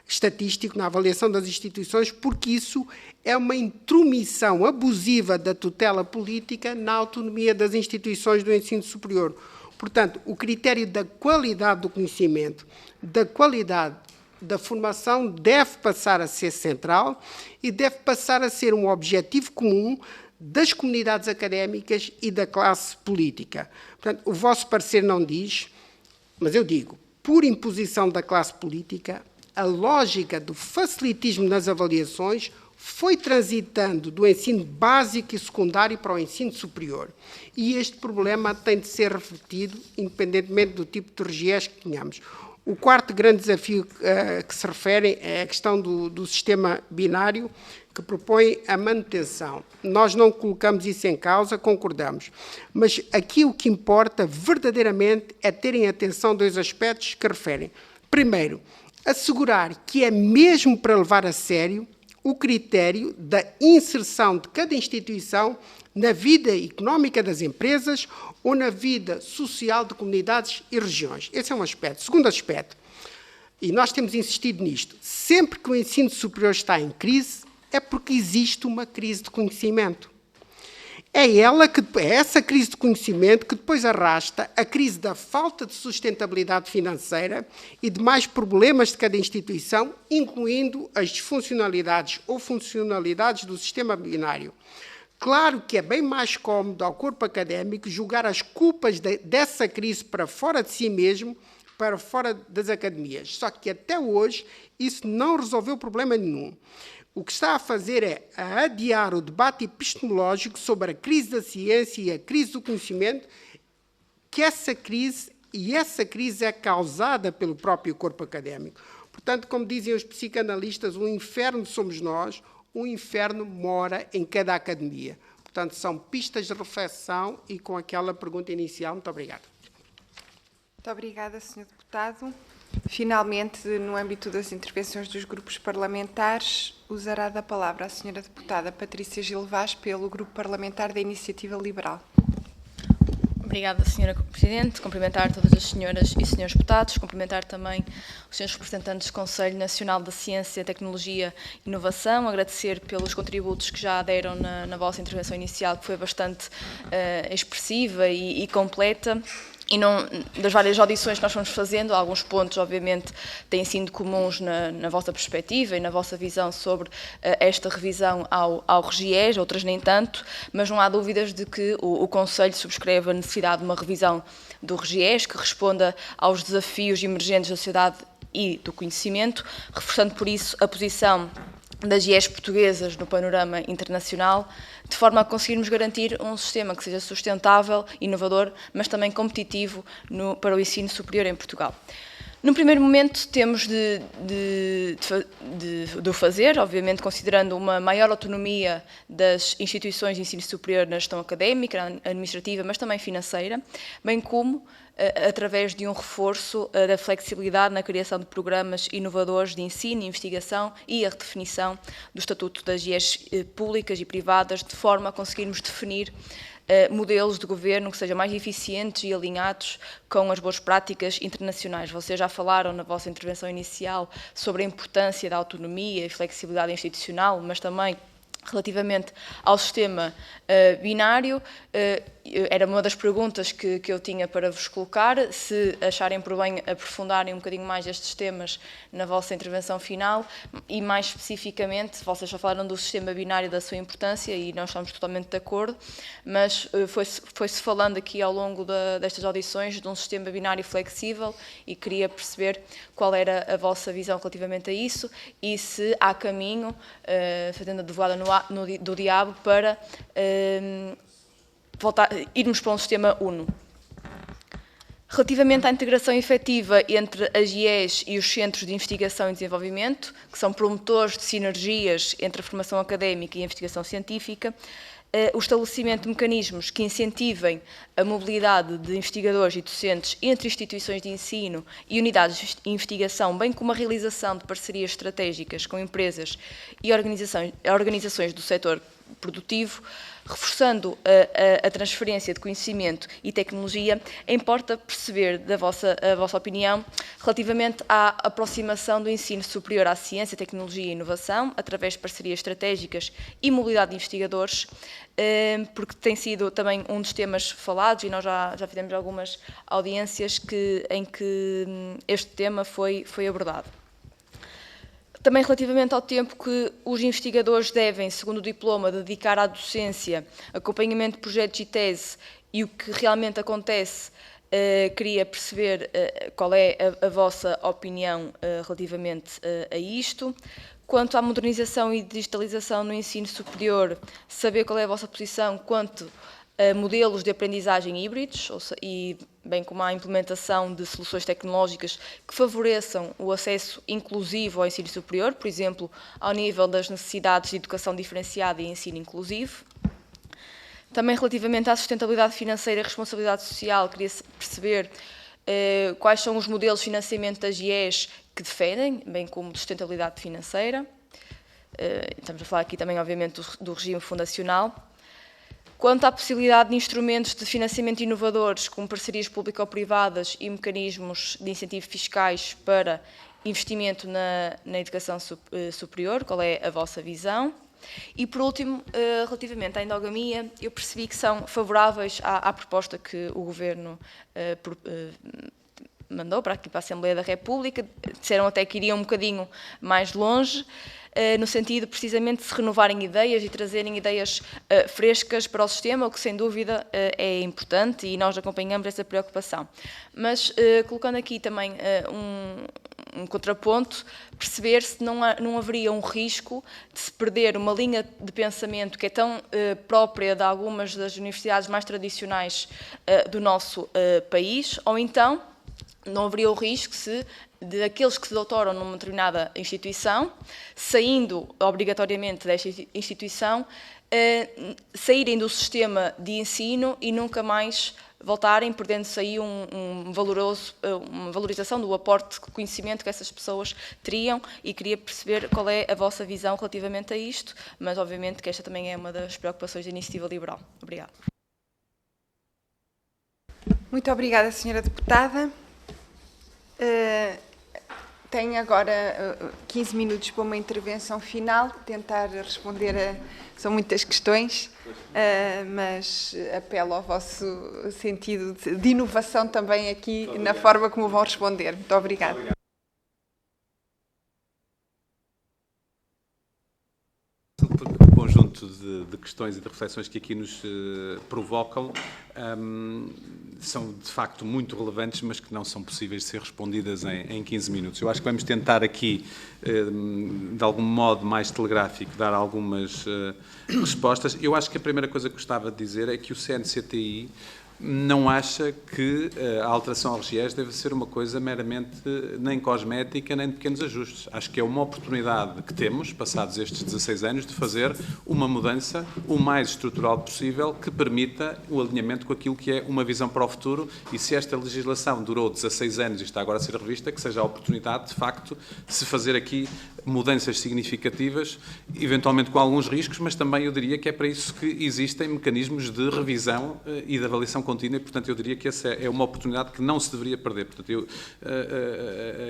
estatístico na avaliação das instituições, porque isso é uma intromissão abusiva da tutela política na autonomia das instituições do ensino superior. Portanto, o critério da qualidade do conhecimento, da qualidade da formação deve passar a ser central e deve passar a ser um objetivo comum das comunidades académicas e da classe política. Portanto, o vosso parecer não diz, mas eu digo, por imposição da classe política, a lógica do facilitismo nas avaliações foi transitando do ensino básico e secundário para o ensino superior. E este problema tem de ser refletido, independentemente do tipo de RGES que tenhamos. O quarto grande desafio que se refere é a questão do sistema binário, que propõe a manutenção. Nós não colocamos isso em causa, concordamos. Mas aqui o que importa verdadeiramente é terem atenção a 2 aspectos que referem. Primeiro, assegurar que é mesmo para levar a sério o critério da inserção de cada instituição na vida económica das empresas ou na vida social de comunidades e regiões. Esse é um aspecto. Segundo aspecto, e nós temos insistido nisto, sempre que o ensino superior está em crise, é porque existe uma crise de conhecimento. É essa crise de conhecimento que depois arrasta a crise da falta de sustentabilidade financeira e de mais problemas de cada instituição, incluindo as disfuncionalidades ou funcionalidades do sistema binário. Claro que é bem mais cómodo ao corpo académico jogar as culpas dessa crise para fora de si mesmo, para fora das academias. Só que até hoje isso não resolveu problema nenhum. O que está a fazer é adiar o debate epistemológico sobre a crise da ciência e a crise do conhecimento, que essa crise é causada pelo próprio corpo académico. Portanto, como dizem os psicanalistas, o inferno somos nós, o inferno mora em cada academia. Portanto, são pistas de reflexão e com aquela pergunta inicial. Muito obrigado. Muito obrigada, Sr. Deputado. Finalmente, no âmbito das intervenções dos grupos parlamentares, usará da palavra a Sra. Deputada Patrícia Gil Vaz, pelo Grupo Parlamentar da Iniciativa Liberal. Obrigada, Sra. Presidente. Cumprimentar todas as senhoras e senhores deputados, cumprimentar também os senhores representantes do Conselho Nacional da Ciência, Tecnologia e Inovação, agradecer pelos contributos que já deram na vossa intervenção inicial, que foi bastante expressiva e completa. E das várias audições que nós fomos fazendo, alguns pontos, obviamente, têm sido comuns na vossa perspectiva e na vossa visão sobre esta revisão ao RGES, outras nem tanto, mas não há dúvidas de que o Conselho subscreve a necessidade de uma revisão do RGES que responda aos desafios emergentes da sociedade e do conhecimento, reforçando por isso a posição das IES portuguesas no panorama internacional, de forma a conseguirmos garantir um sistema que seja sustentável, inovador, mas também competitivo para o ensino superior em Portugal. No primeiro momento temos de o fazer, obviamente considerando uma maior autonomia das instituições de ensino superior na gestão académica, administrativa, mas também financeira, bem como através de um reforço da flexibilidade na criação de programas inovadores de ensino e investigação e a redefinição do estatuto das IES públicas e privadas, de forma a conseguirmos definir modelos de governo que sejam mais eficientes e alinhados com as boas práticas internacionais. Vocês já falaram na vossa intervenção inicial sobre a importância da autonomia e flexibilidade institucional, mas também relativamente ao sistema binário, era uma das perguntas que eu tinha para vos colocar, se acharem por bem aprofundarem um bocadinho mais estes temas na vossa intervenção final e, mais especificamente, vocês já falaram do sistema binário, da sua importância e nós estamos totalmente de acordo, mas foi-se falando aqui ao longo destas audições de um sistema binário flexível e queria perceber qual era a vossa visão relativamente a isso e se há caminho, fazendo a advogada do diabo, para irmos para um sistema uno. Relativamente à integração efetiva entre as IES e os Centros de Investigação e Desenvolvimento, que são promotores de sinergias entre a formação académica e a investigação científica, o estabelecimento de mecanismos que incentivem a mobilidade de investigadores e docentes entre instituições de ensino e unidades de investigação, bem como a realização de parcerias estratégicas com empresas e organizações do setor produtivo, reforçando a transferência de conhecimento e tecnologia, importa perceber a vossa opinião relativamente à aproximação do ensino superior à ciência, tecnologia e inovação, através de parcerias estratégicas e mobilidade de investigadores, porque tem sido também um dos temas falados e nós já fizemos algumas audiências em que este tema foi abordado. Também relativamente ao tempo que os investigadores devem, segundo o diploma, dedicar à docência, acompanhamento de projetos e tese e o que realmente acontece, queria perceber qual é a vossa opinião relativamente a isto. Quanto à modernização e digitalização no ensino superior, saber qual é a vossa posição quanto a modelos de aprendizagem híbridos, e bem como à implementação de soluções tecnológicas que favoreçam o acesso inclusivo ao ensino superior, por exemplo, ao nível das necessidades de educação diferenciada e ensino inclusivo. Também relativamente à sustentabilidade financeira e responsabilidade social, queria perceber quais são os modelos de financiamento das IES que defendem, bem como de sustentabilidade financeira. Estamos a falar aqui também, obviamente, do regime fundacional. Quanto à possibilidade de instrumentos de financiamento inovadores, como parcerias público-privadas e mecanismos de incentivo fiscais para investimento na educação superior, qual é a vossa visão? E, por último, relativamente à endogamia, eu percebi que são favoráveis à proposta que o Governo mandou para aqui, para a Assembleia da República. Disseram até que iriam um bocadinho mais longe, no sentido precisamente de se renovarem ideias e trazerem ideias frescas para o sistema, o que sem dúvida é importante, e nós acompanhamos essa preocupação. Mas colocando aqui também um contraponto, perceber se não haveria um risco de se perder uma linha de pensamento que é tão própria de algumas das universidades mais tradicionais do nosso país, ou então não haveria o risco de aqueles que se doutoram numa determinada instituição, saindo obrigatoriamente desta instituição, saírem do sistema de ensino e nunca mais voltarem, perdendo-se aí uma valorização do aporte de conhecimento que essas pessoas teriam, e queria perceber qual é a vossa visão relativamente a isto, mas obviamente que esta também é uma das preocupações da Iniciativa Liberal. Obrigada. Muito obrigada, Sra. Deputada. Tenho agora 15 minutos para uma intervenção final, tentar responder são muitas questões, mas apelo ao vosso sentido de inovação também aqui na forma como vão responder. Muito obrigada. O conjunto de questões e de reflexões que aqui nos provocam são de facto muito relevantes, mas que não são possíveis de ser respondidas em 15 minutos. Eu acho que vamos tentar aqui, de algum modo mais telegráfico, dar algumas respostas. Eu acho que a primeira coisa que gostava de dizer é que o CNCTI não acha que a alteração ao RGES deve ser uma coisa meramente nem cosmética, nem de pequenos ajustes. Acho que é uma oportunidade que temos, passados estes 16 anos, de fazer uma mudança o mais estrutural possível que permita o alinhamento com aquilo que é uma visão para o futuro, e se esta legislação durou 16 anos e está agora a ser revista, que seja a oportunidade, de facto, de se fazer aqui mudanças significativas, eventualmente com alguns riscos, mas também eu diria que é para isso que existem mecanismos de revisão e de avaliação contínua, e, portanto, eu diria que essa é uma oportunidade que não se deveria perder. Portanto,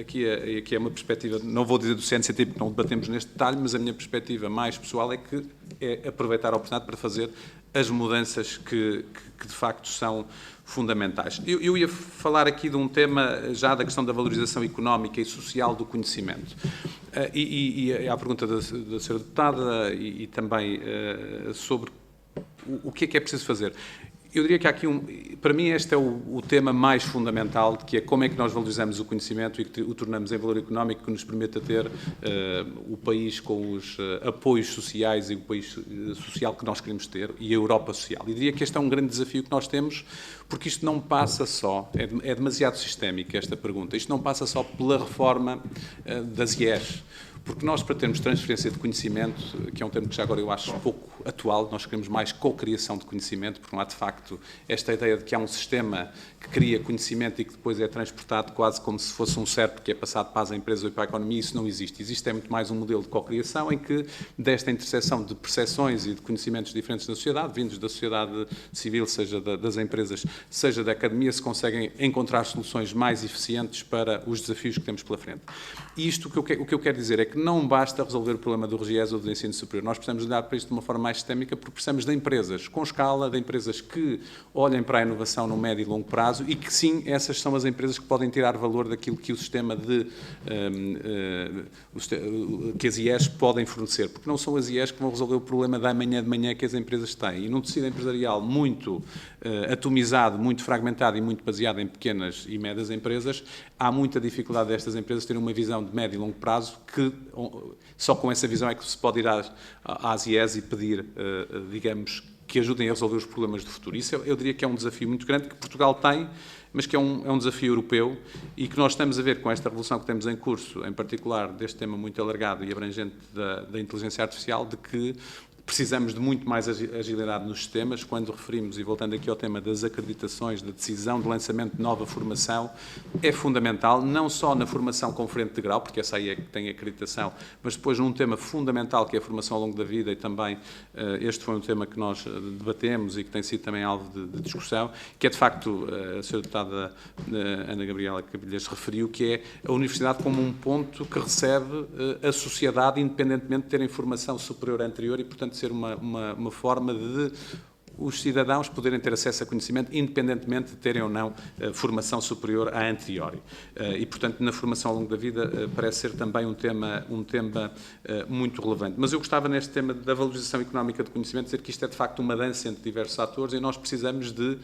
aqui é uma perspectiva, não vou dizer do CNCT, porque não debatemos neste detalhe, mas a minha perspectiva mais pessoal é que é aproveitar a oportunidade para fazer as mudanças que de facto são fundamentais. Eu ia falar aqui de um tema já da questão da valorização económica e social do conhecimento. E à pergunta da Sra. Deputada e também sobre o que é preciso fazer. Eu diria que há aqui para mim este é o tema mais fundamental, que é como é que nós valorizamos o conhecimento e que o tornamos em valor económico que nos permita ter o país com os apoios sociais e o país social que nós queremos ter, e a Europa social. E diria que este é um grande desafio que nós temos, porque isto não passa só, é demasiado sistémica esta pergunta, isto não passa só pela reforma das IES, porque nós, para termos transferência de conhecimento, que é um termo que já agora eu acho pouco atual, nós queremos mais co-criação de conhecimento, porque não há, de facto, esta ideia de que há um sistema que cria conhecimento e que depois é transportado quase como se fosse um certo que é passado para as empresas ou para a economia. Isso não existe. Existe muito mais um modelo de co-criação em que, desta interseção de percepções e de conhecimentos diferentes da sociedade, vindos da sociedade civil, seja das empresas, seja da academia, se conseguem encontrar soluções mais eficientes para os desafios que temos pela frente. E isto, o que eu quero dizer é que não basta resolver o problema do RGES ou do ensino superior. Nós precisamos olhar para isto de uma forma mais sistémica, porque precisamos de empresas com escala, de empresas que olhem para a inovação no médio e longo prazo e que, sim, essas são as empresas que podem tirar valor daquilo que o sistema que as IES podem fornecer, porque não são as IES que vão resolver o problema da amanhã de manhã que as empresas têm. E num tecido empresarial muito atomizado, muito fragmentado e muito baseado em pequenas e médias empresas, há muita dificuldade destas empresas terem uma visão de médio e longo prazo que só com essa visão é que se pode ir às IES e pedir, digamos, que ajudem a resolver os problemas do futuro. Isso eu diria que é um desafio muito grande que Portugal tem, mas que é um desafio europeu e que nós estamos a ver com esta revolução que temos em curso, em particular deste tema muito alargado e abrangente da inteligência artificial, de que precisamos de muito mais agilidade nos sistemas. Quando referimos, e voltando aqui ao tema das acreditações, da decisão de lançamento de nova formação, é fundamental, não só na formação com frente de grau, porque essa aí é que tem acreditação, mas depois num tema fundamental que é a formação ao longo da vida, e também este foi um tema que nós debatemos e que tem sido também alvo de discussão, que é de facto, a Sra. Deputada Ana Gabriela Cabilhas referiu, que é a universidade como um ponto que recebe a sociedade, independentemente de ter informação superior anterior, e portanto ser uma forma de os cidadãos poderem ter acesso a conhecimento, independentemente de terem ou não formação superior à anteriori. E, portanto, na formação ao longo da vida parece ser também um tema muito relevante. Mas eu gostava, neste tema da valorização económica do conhecimento, dizer que isto é, de facto, uma dança entre diversos atores e nós precisamos de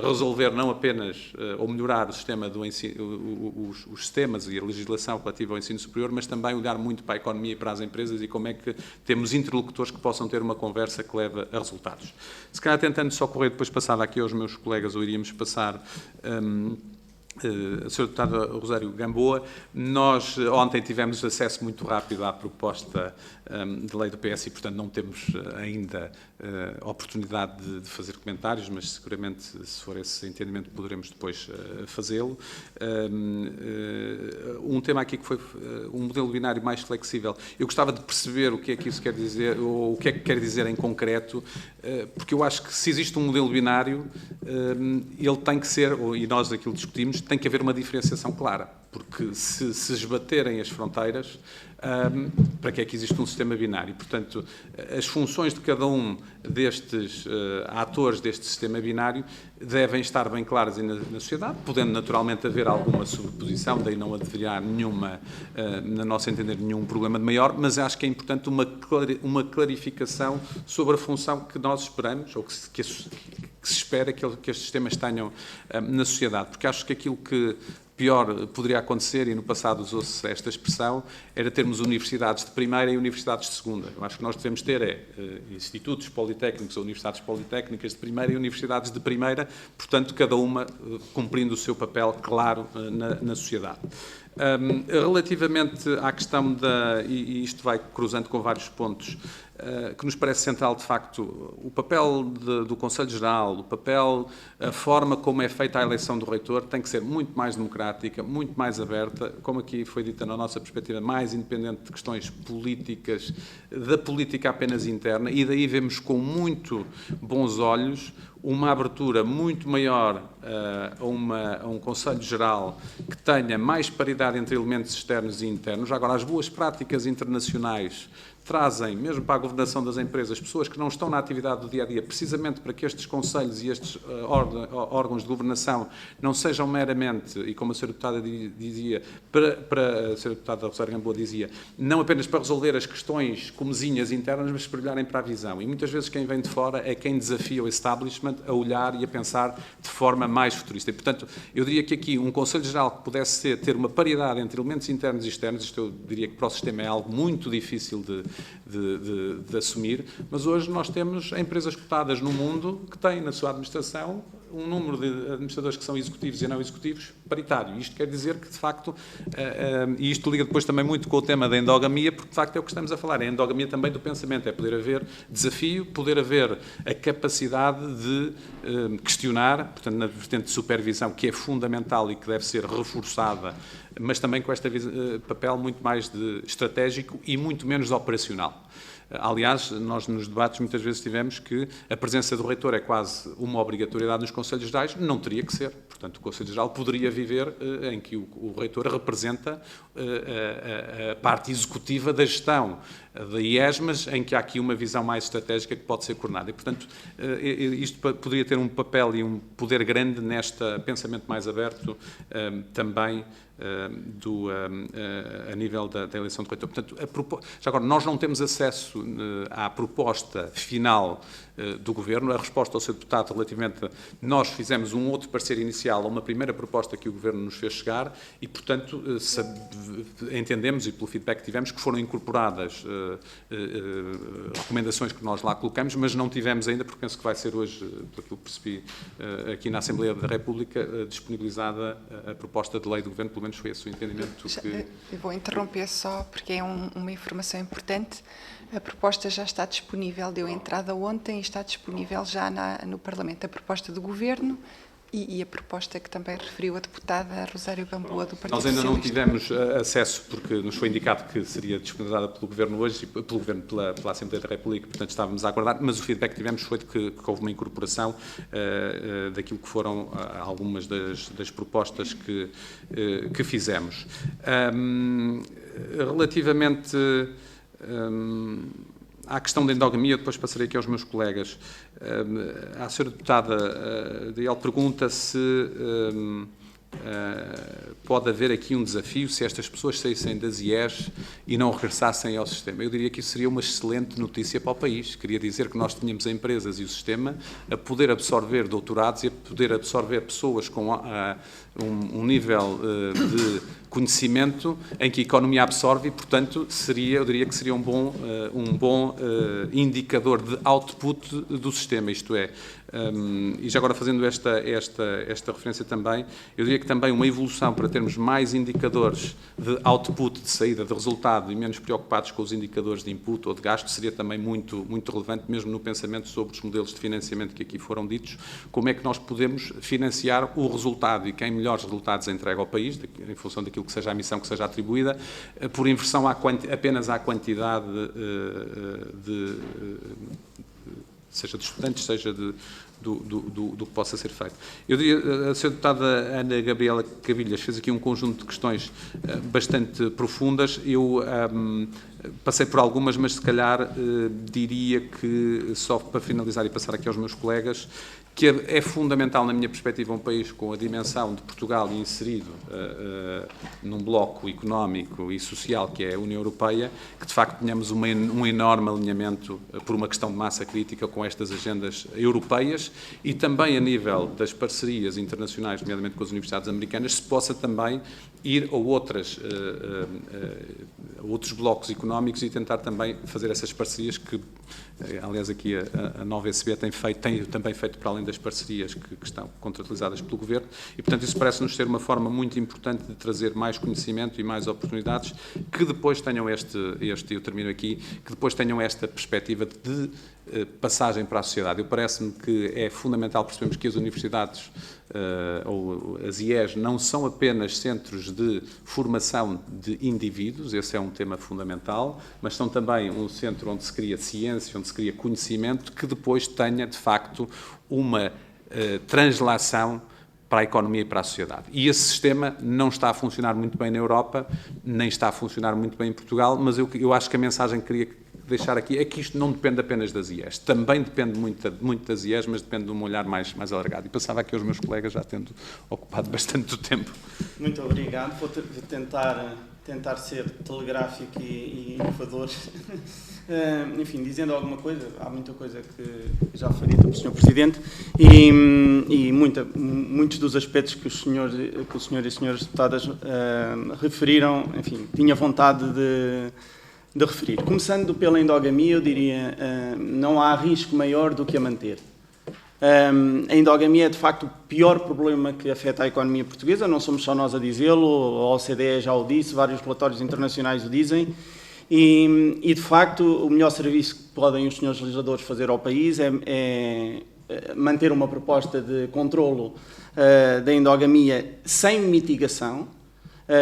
resolver não apenas, ou melhorar o sistema do ensino, os sistemas e a legislação relativa ao ensino superior, mas também olhar muito para a economia e para as empresas e como é que temos interlocutores que possam ter uma conversa que leve a resultados. Se calhar, tentando só correr, depois passava aqui aos meus colegas, ou iríamos passar... Sr. Deputado Rosário Gamboa, nós ontem tivemos acesso muito rápido à proposta de lei do PS e, portanto, não temos ainda oportunidade de fazer comentários, mas seguramente, se for esse entendimento, poderemos depois fazê-lo. Um tema aqui que foi um modelo binário mais flexível. Eu gostava de perceber o que é que isso quer dizer, ou o que é que quer dizer em concreto, porque eu acho que se existe um modelo binário, ele tem que ser, e nós aquilo discutimos, tem que haver uma diferenciação clara, porque se esbaterem as fronteiras, para que é que existe um sistema binário? Portanto, as funções de cada um destes atores deste sistema binário devem estar bem claras na sociedade, podendo naturalmente haver alguma sobreposição, daí não haveria nenhuma, na nossa entender, nenhum problema de maior, mas acho que é importante uma clarificação sobre a função que nós esperamos, ou que se espera que estes sistemas tenham na sociedade, porque acho que aquilo que pior poderia acontecer, e no passado usou-se esta expressão, era termos universidades de primeira e universidades de segunda. Eu acho que nós devemos ter institutos politécnicos ou universidades politécnicas de primeira e universidades de primeira, portanto, cada uma cumprindo o seu papel claro na sociedade. Relativamente à questão e isto vai cruzando com vários pontos, que nos parece central, de facto, o papel do Conselho Geral, a forma como é feita a eleição do reitor tem que ser muito mais democrática, muito mais aberta, como aqui foi dita na nossa perspectiva, mais independente de questões políticas, da política apenas interna, e daí vemos com muito bons olhos uma abertura muito maior a um Conselho Geral que tenha mais paridade entre elementos externos e internos. Agora, as boas práticas internacionais trazem, mesmo para a governação das empresas, pessoas que não estão na atividade do dia-a-dia, precisamente para que estes conselhos e estes órgãos de governação não sejam meramente, e como a Sra. Deputada dizia, a Sra. Deputada Rosário Gamboa dizia, não apenas para resolver as questões comezinhas internas, mas para olharem para a visão. E muitas vezes quem vem de fora é quem desafia o establishment a olhar e a pensar de forma mais futurista. E, portanto, eu diria que aqui um Conselho Geral que pudesse ter uma paridade entre elementos internos e externos, isto eu diria que para o sistema é algo muito difícil de assumir, mas hoje nós temos empresas cotadas no mundo que têm na sua administração um número de administradores que são executivos e não executivos paritário. Isto quer dizer que, de facto, e isto liga depois também muito com o tema da endogamia, porque, de facto, é o que estamos a falar. É a endogamia também do pensamento, é poder haver desafio, poder haver a capacidade de questionar, portanto, na vertente de supervisão, que é fundamental e que deve ser reforçada, mas também com este papel muito mais estratégico e muito menos operacional. Aliás, nós nos debates muitas vezes tivemos que a presença do reitor é quase uma obrigatoriedade nos Conselhos Gerais, não teria que ser. Portanto, o Conselho Geral poderia viver em que o reitor representa a parte executiva da gestão da IES, mas em que há aqui uma visão mais estratégica que pode ser coordenada. E, portanto, isto poderia ter um papel e um poder grande neste pensamento mais aberto também a nível da eleição do reitor. Portanto, já agora, nós não temos acesso à proposta final do Governo. A resposta ao Sr. Deputado relativamente... Nós fizemos um outro parecer inicial a uma primeira proposta que o Governo nos fez chegar e, portanto, entendemos, e pelo feedback que tivemos, que foram incorporadas recomendações que nós lá colocamos, mas não tivemos ainda, porque penso que vai ser hoje, por aquilo que percebi, aqui na Assembleia da República, disponibilizada a proposta de lei do Governo, pelo menos foi esse o entendimento que... Eu vou interromper só, porque é uma informação importante. A proposta já está disponível, deu entrada ontem e está disponível já no Parlamento. A proposta do Governo e a proposta que também referiu a deputada Rosário Gamboa do Partido Socialista. Nós ainda não tivemos acesso, porque nos foi indicado que seria disponibilizada pelo Governo hoje, pela Assembleia da República, portanto estávamos a aguardar, mas o feedback que tivemos foi de que houve uma incorporação daquilo que foram algumas das propostas que fizemos. Relativamente À questão da endogamia, depois passarei aqui aos meus colegas. A senhora deputada, ele pergunta se pode haver aqui um desafio se estas pessoas saíssem das IES e não regressassem ao sistema. Eu diria que isso seria uma excelente notícia para o país. Queria dizer que nós tínhamos empresas e o sistema a poder absorver doutorados e a poder absorver pessoas com um nível de conhecimento em que a economia absorve e, portanto, eu diria que seria um bom indicador de output do sistema, isto é, e já agora fazendo esta referência também, eu diria que também uma evolução para termos mais indicadores de output, de saída, de resultado e menos preocupados com os indicadores de input ou de gasto seria também muito relevante, mesmo no pensamento sobre os modelos de financiamento que aqui foram ditos, como é que nós podemos financiar o resultado e quem melhores resultados entrega ao país, em função daquilo que seja a missão que seja atribuída, por inversão apenas à quantidade seja dos estudantes, seja do que possa ser feito. Eu diria, a senhora deputada Ana Gabriela Cavilhas fez aqui um conjunto de questões bastante profundas. Eu passei por algumas, mas se calhar diria que, só para finalizar e passar aqui aos meus colegas, que é fundamental, na minha perspectiva, um país com a dimensão de Portugal e inserido num bloco económico e social que é a União Europeia, que de facto tenhamos um enorme alinhamento por uma questão de massa crítica com estas agendas europeias e também a nível das parcerias internacionais, nomeadamente com as universidades americanas, se possa também ir a outros blocos económicos e tentar também fazer essas parcerias que, aliás, aqui a nova ECB tem também feito para além das parcerias que estão contratualizadas pelo Governo e, portanto, isso parece-nos ser uma forma muito importante de trazer mais conhecimento e mais oportunidades que depois tenham eu termino aqui, que depois tenham esta perspectiva de passagem para a sociedade. Parece-me que é fundamental percebermos que as universidades ou as IES não são apenas centros de formação de indivíduos, esse é um tema fundamental, mas são também um centro onde se cria ciência, onde se cria conhecimento, que depois tenha, de facto, uma translação para a economia e para a sociedade. E esse sistema não está a funcionar muito bem na Europa, nem está a funcionar muito bem em Portugal, mas eu acho que a mensagem que queria deixar aqui é que isto não depende apenas das IES. Também depende muito das IES, mas depende de um olhar mais alargado. E passava aqui aos meus colegas, já tendo ocupado bastante do tempo. Muito obrigado. Vou tentar ser telegráfico e inovador. Enfim, dizendo alguma coisa, há muita coisa que já foi dita pelo Sr. Presidente e muitos dos aspectos que o senhor e as senhoras deputadas referiram, enfim, tinha vontade de referir. Começando pela endogamia, eu diria, não há risco maior do que a manter. A endogamia é, de facto, o pior problema que afeta a economia portuguesa, não somos só nós a dizê-lo, a OCDE já o disse, vários relatórios internacionais o dizem, e de facto, o melhor serviço que podem os senhores legisladores fazer ao país é manter uma proposta de controlo da endogamia sem mitigação.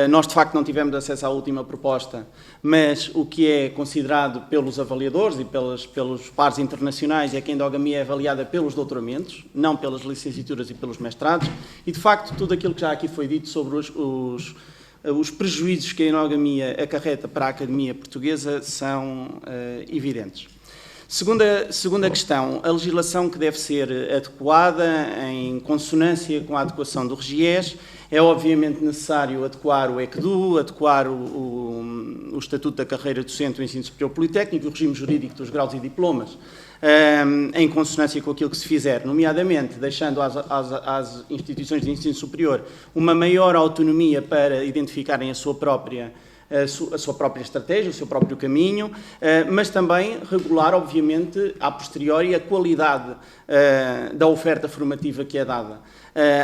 Nós, de facto, não tivemos acesso à última proposta, mas o que é considerado pelos avaliadores e pelos pares internacionais é que a endogamia é avaliada pelos doutoramentos, não pelas licenciaturas e pelos mestrados, e, de facto, tudo aquilo que já aqui foi dito sobre os prejuízos que a endogamia acarreta para a academia portuguesa são evidentes. Segunda questão, a legislação que deve ser adequada em consonância com a adequação do RGES. É obviamente necessário adequar o ECDU, adequar o Estatuto da Carreira Docente do Ensino Superior Politécnico e o regime jurídico dos graus e diplomas, em consonância com aquilo que se fizer, nomeadamente deixando às instituições de ensino superior uma maior autonomia para identificarem a sua própria estratégia, o seu próprio caminho, mas também regular, obviamente, a posteriori, a qualidade da oferta formativa que é dada.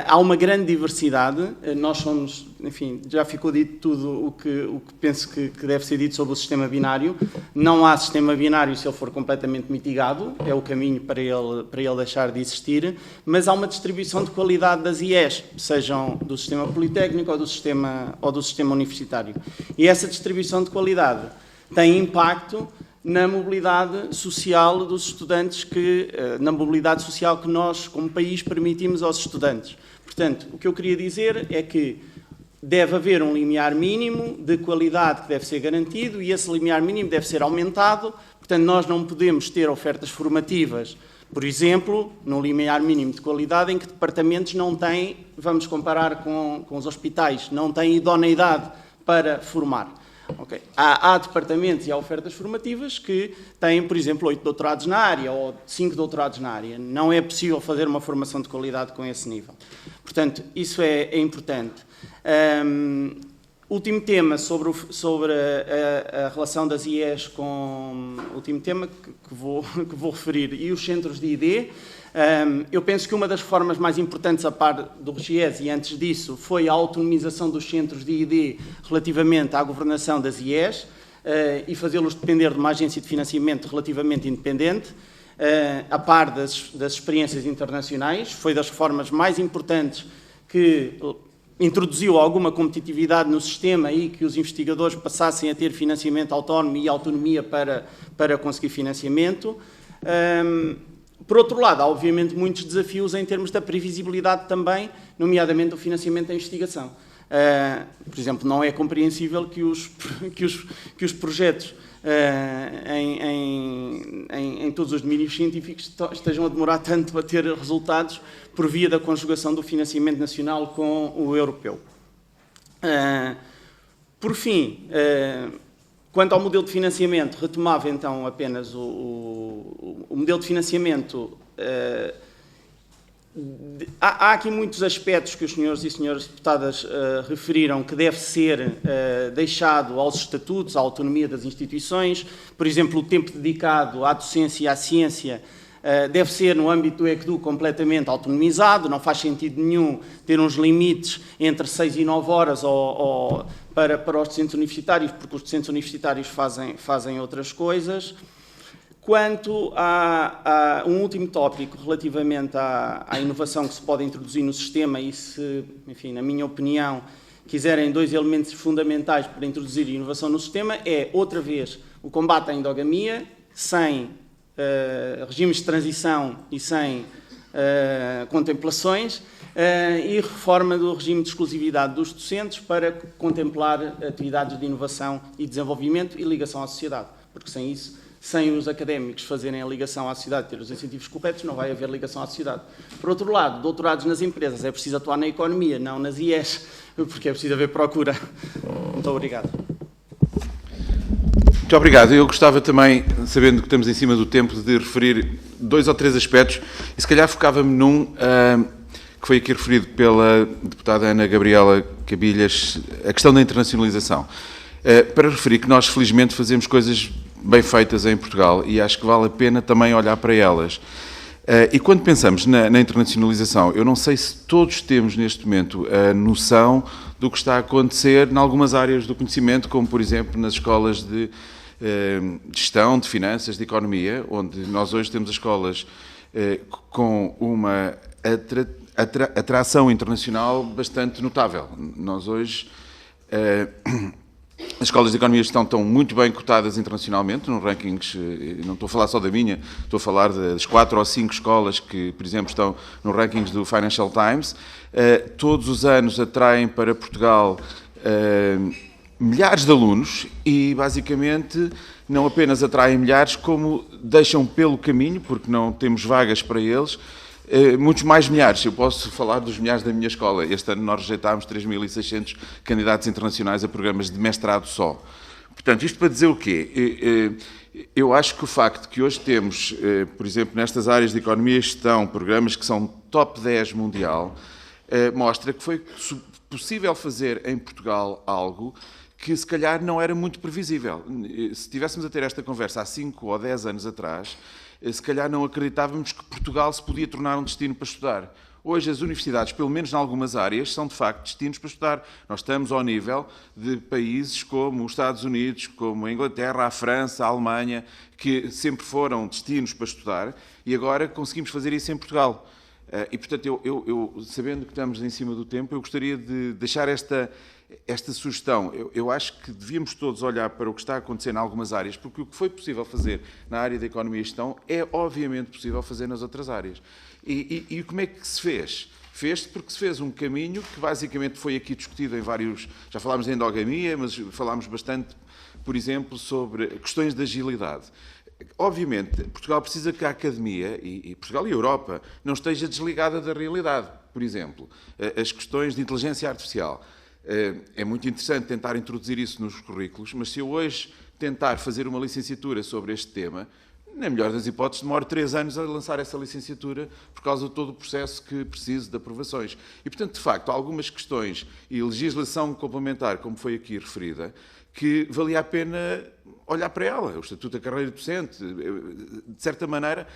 Há uma grande diversidade, nós somos, enfim, já ficou dito tudo o que penso que deve ser dito sobre o sistema binário. Não há sistema binário se ele for completamente mitigado, é o caminho para ele deixar de existir, mas há uma distribuição de qualidade das IES, sejam do sistema politécnico ou do sistema universitário. E essa distribuição de qualidade tem impacto na mobilidade social dos estudantes, na mobilidade social que nós, como país, permitimos aos estudantes. Portanto, o que eu queria dizer é que deve haver um limiar mínimo de qualidade que deve ser garantido e esse limiar mínimo deve ser aumentado, Portanto, nós não podemos ter ofertas formativas, por exemplo, num limiar mínimo de qualidade, em que departamentos não têm, vamos comparar com os hospitais, não têm idoneidade para formar. Okay. Há departamentos e há ofertas formativas que têm, por exemplo, 8 doutorados na área ou 5 doutorados na área. Não é possível fazer uma formação de qualidade com esse nível. Portanto, isso é importante. Último tema sobre a relação das IES com... Último tema que vou referir. E os centros de ID. Eu penso que uma das formas mais importantes a par do RGES, e antes disso, foi a autonomização dos centros de ID relativamente à governação das IES e fazê-los depender de uma agência de financiamento relativamente independente, a par das experiências internacionais. Foi das formas mais importantes que introduziu alguma competitividade no sistema e que os investigadores passassem a ter financiamento autónomo e autonomia para conseguir financiamento. Por outro lado, há obviamente muitos desafios em termos da previsibilidade também, nomeadamente do financiamento da investigação. Por exemplo, não é compreensível que os projetos em todos os domínios científicos estejam a demorar tanto a ter resultados por via da conjugação do financiamento nacional com o europeu. Por fim, quanto ao modelo de financiamento, retomava então apenas o modelo de financiamento. Há aqui muitos aspectos que os senhores e senhoras deputadas referiram que deve ser deixado aos estatutos, à autonomia das instituições. Por exemplo, o tempo dedicado à docência e à ciência deve ser, no âmbito do ECDU, completamente autonomizado. Não faz sentido nenhum ter uns limites entre 6 e 9 horas para os docentes universitários, porque os docentes universitários fazem outras coisas. Quanto a um último tópico relativamente à inovação que se pode introduzir no sistema e se, enfim, na minha opinião, quiserem 2 elementos fundamentais para introduzir inovação no sistema, é, outra vez, o combate à endogamia, sem regimes de transição e sem contemplações, e reforma do regime de exclusividade dos docentes para contemplar atividades de inovação e desenvolvimento e ligação à sociedade, porque sem isso, sem os académicos fazerem a ligação à sociedade, ter os incentivos corretos, não vai haver ligação à sociedade. Por outro lado, doutorados nas empresas, é preciso atuar na economia, não nas IES, porque é preciso haver procura. Muito obrigado. Muito obrigado. Eu gostava também, sabendo que estamos em cima do tempo, de referir 2 ou 3 aspectos, e se calhar focava-me num que foi aqui referido pela deputada Ana Gabriela Cabilhas, a questão da internacionalização. Para referir que nós, felizmente, fazemos coisas bem feitas em Portugal e acho que vale a pena também olhar para elas. E quando pensamos na internacionalização, eu não sei se todos temos neste momento a noção do que está a acontecer em algumas áreas do conhecimento, como por exemplo nas escolas de gestão, de finanças, de economia, onde nós hoje temos as escolas com uma atração internacional bastante notável. Nós hoje... As escolas de economia estão muito bem cotadas internacionalmente, nos rankings, não estou a falar só da minha, estou a falar das 4 ou 5 escolas que, por exemplo, estão nos rankings do Financial Times. Todos os anos atraem para Portugal milhares de alunos e, basicamente, não apenas atraem milhares, como deixam pelo caminho, porque não temos vagas para eles, muitos mais milhares. Eu posso falar dos milhares da minha escola. Este ano nós rejeitámos 3.600 candidatos internacionais a programas de mestrado só. Portanto, isto para dizer o quê? Eu acho que o facto de que hoje temos, por exemplo, nestas áreas de economia e gestão, programas que são top 10 mundial, mostra que foi possível fazer em Portugal algo que se calhar não era muito previsível. Se estivéssemos a ter esta conversa há 5 ou 10 anos atrás, se calhar não acreditávamos que Portugal se podia tornar um destino para estudar. Hoje as universidades, pelo menos em algumas áreas, são de facto destinos para estudar. Nós estamos ao nível de países como os Estados Unidos, como a Inglaterra, a França, a Alemanha, que sempre foram destinos para estudar e agora conseguimos fazer isso em Portugal. E, portanto, eu sabendo que estamos em cima do tempo, eu gostaria de deixar esta sugestão. Eu acho que devíamos todos olhar para o que está a acontecer em algumas áreas, porque o que foi possível fazer na área da economia e gestão é, obviamente, possível fazer nas outras áreas. E como é que se fez? Fez-se porque se fez um caminho que, basicamente, foi aqui discutido em vários... Já falámos de endogamia, mas falámos bastante, por exemplo, sobre questões de agilidade. Obviamente, Portugal precisa que a academia, e Portugal e a Europa, não esteja desligada da realidade. Por exemplo, as questões de inteligência artificial. É muito interessante tentar introduzir isso nos currículos, mas se eu hoje tentar fazer uma licenciatura sobre este tema, na melhor das hipóteses, demoro 3 anos a lançar essa licenciatura por causa de todo o processo que preciso de aprovações. E, portanto, de facto, há algumas questões e legislação complementar, como foi aqui referida, que valia a pena olhar para ela. O Estatuto da Carreira Docente, de certa maneira,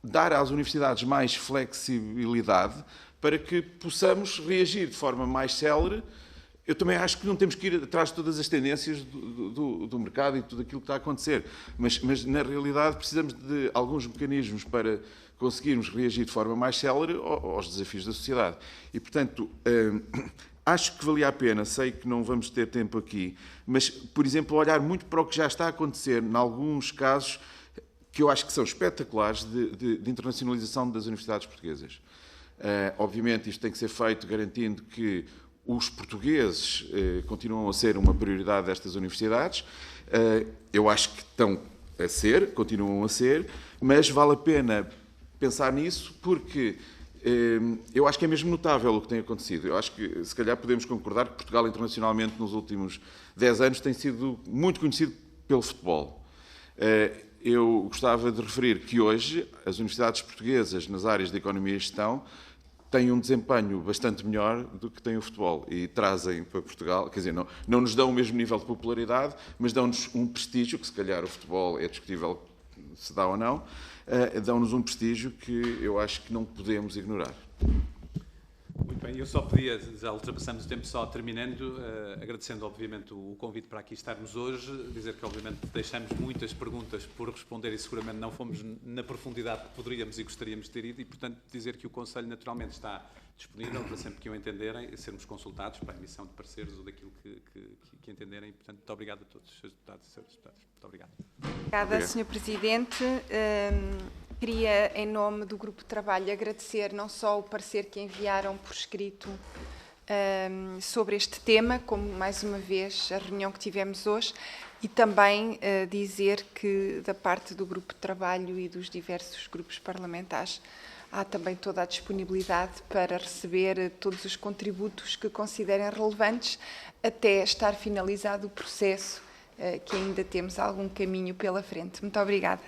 dar às universidades mais flexibilidade para que possamos reagir de forma mais célere. Eu também acho que não temos que ir atrás de todas as tendências do mercado e de tudo aquilo que está a acontecer. Mas, na realidade, precisamos de alguns mecanismos para conseguirmos reagir de forma mais célere aos desafios da sociedade. E, portanto, acho que valia a pena, sei que não vamos ter tempo aqui, mas, por exemplo, olhar muito para o que já está a acontecer, em alguns casos que eu acho que são espetaculares, de internacionalização das universidades portuguesas. Obviamente, isto tem que ser feito garantindo que os portugueses continuam a ser uma prioridade destas universidades. Eu acho que estão a ser, continuam a ser, mas vale a pena pensar nisso porque eu acho que é mesmo notável o que tem acontecido. Eu acho que, se calhar, podemos concordar que Portugal, internacionalmente, nos últimos 10 anos, tem sido muito conhecido pelo futebol. Eu gostava de referir que hoje as universidades portuguesas nas áreas de economia e gestão têm um desempenho bastante melhor do que tem o futebol e trazem para Portugal, quer dizer, não nos dão o mesmo nível de popularidade, mas dão-nos um prestígio, que se calhar o futebol é discutível se dá ou não, dão-nos um prestígio que eu acho que não podemos ignorar. Muito bem, eu só podia, já ultrapassamos o tempo, só terminando, agradecendo obviamente o convite para aqui estarmos hoje, dizer que obviamente deixamos muitas perguntas por responder e seguramente não fomos na profundidade que poderíamos e gostaríamos de ter ido e, portanto, dizer que o Conselho naturalmente está disponível para sempre que o entenderem, sermos consultados para a emissão de pareceres ou daquilo que entenderem. E, portanto, muito obrigado a todos os seus deputados e senhores deputados. Muito obrigado. Obrigada, Sr. Presidente. Queria, em nome do Grupo de Trabalho, agradecer não só o parecer que enviaram por escrito sobre este tema, como, mais uma vez, a reunião que tivemos hoje, e também dizer que, da parte do Grupo de Trabalho e dos diversos grupos parlamentares, há também toda a disponibilidade para receber todos os contributos que considerem relevantes até estar finalizado o processo, que ainda temos algum caminho pela frente. Muito obrigada.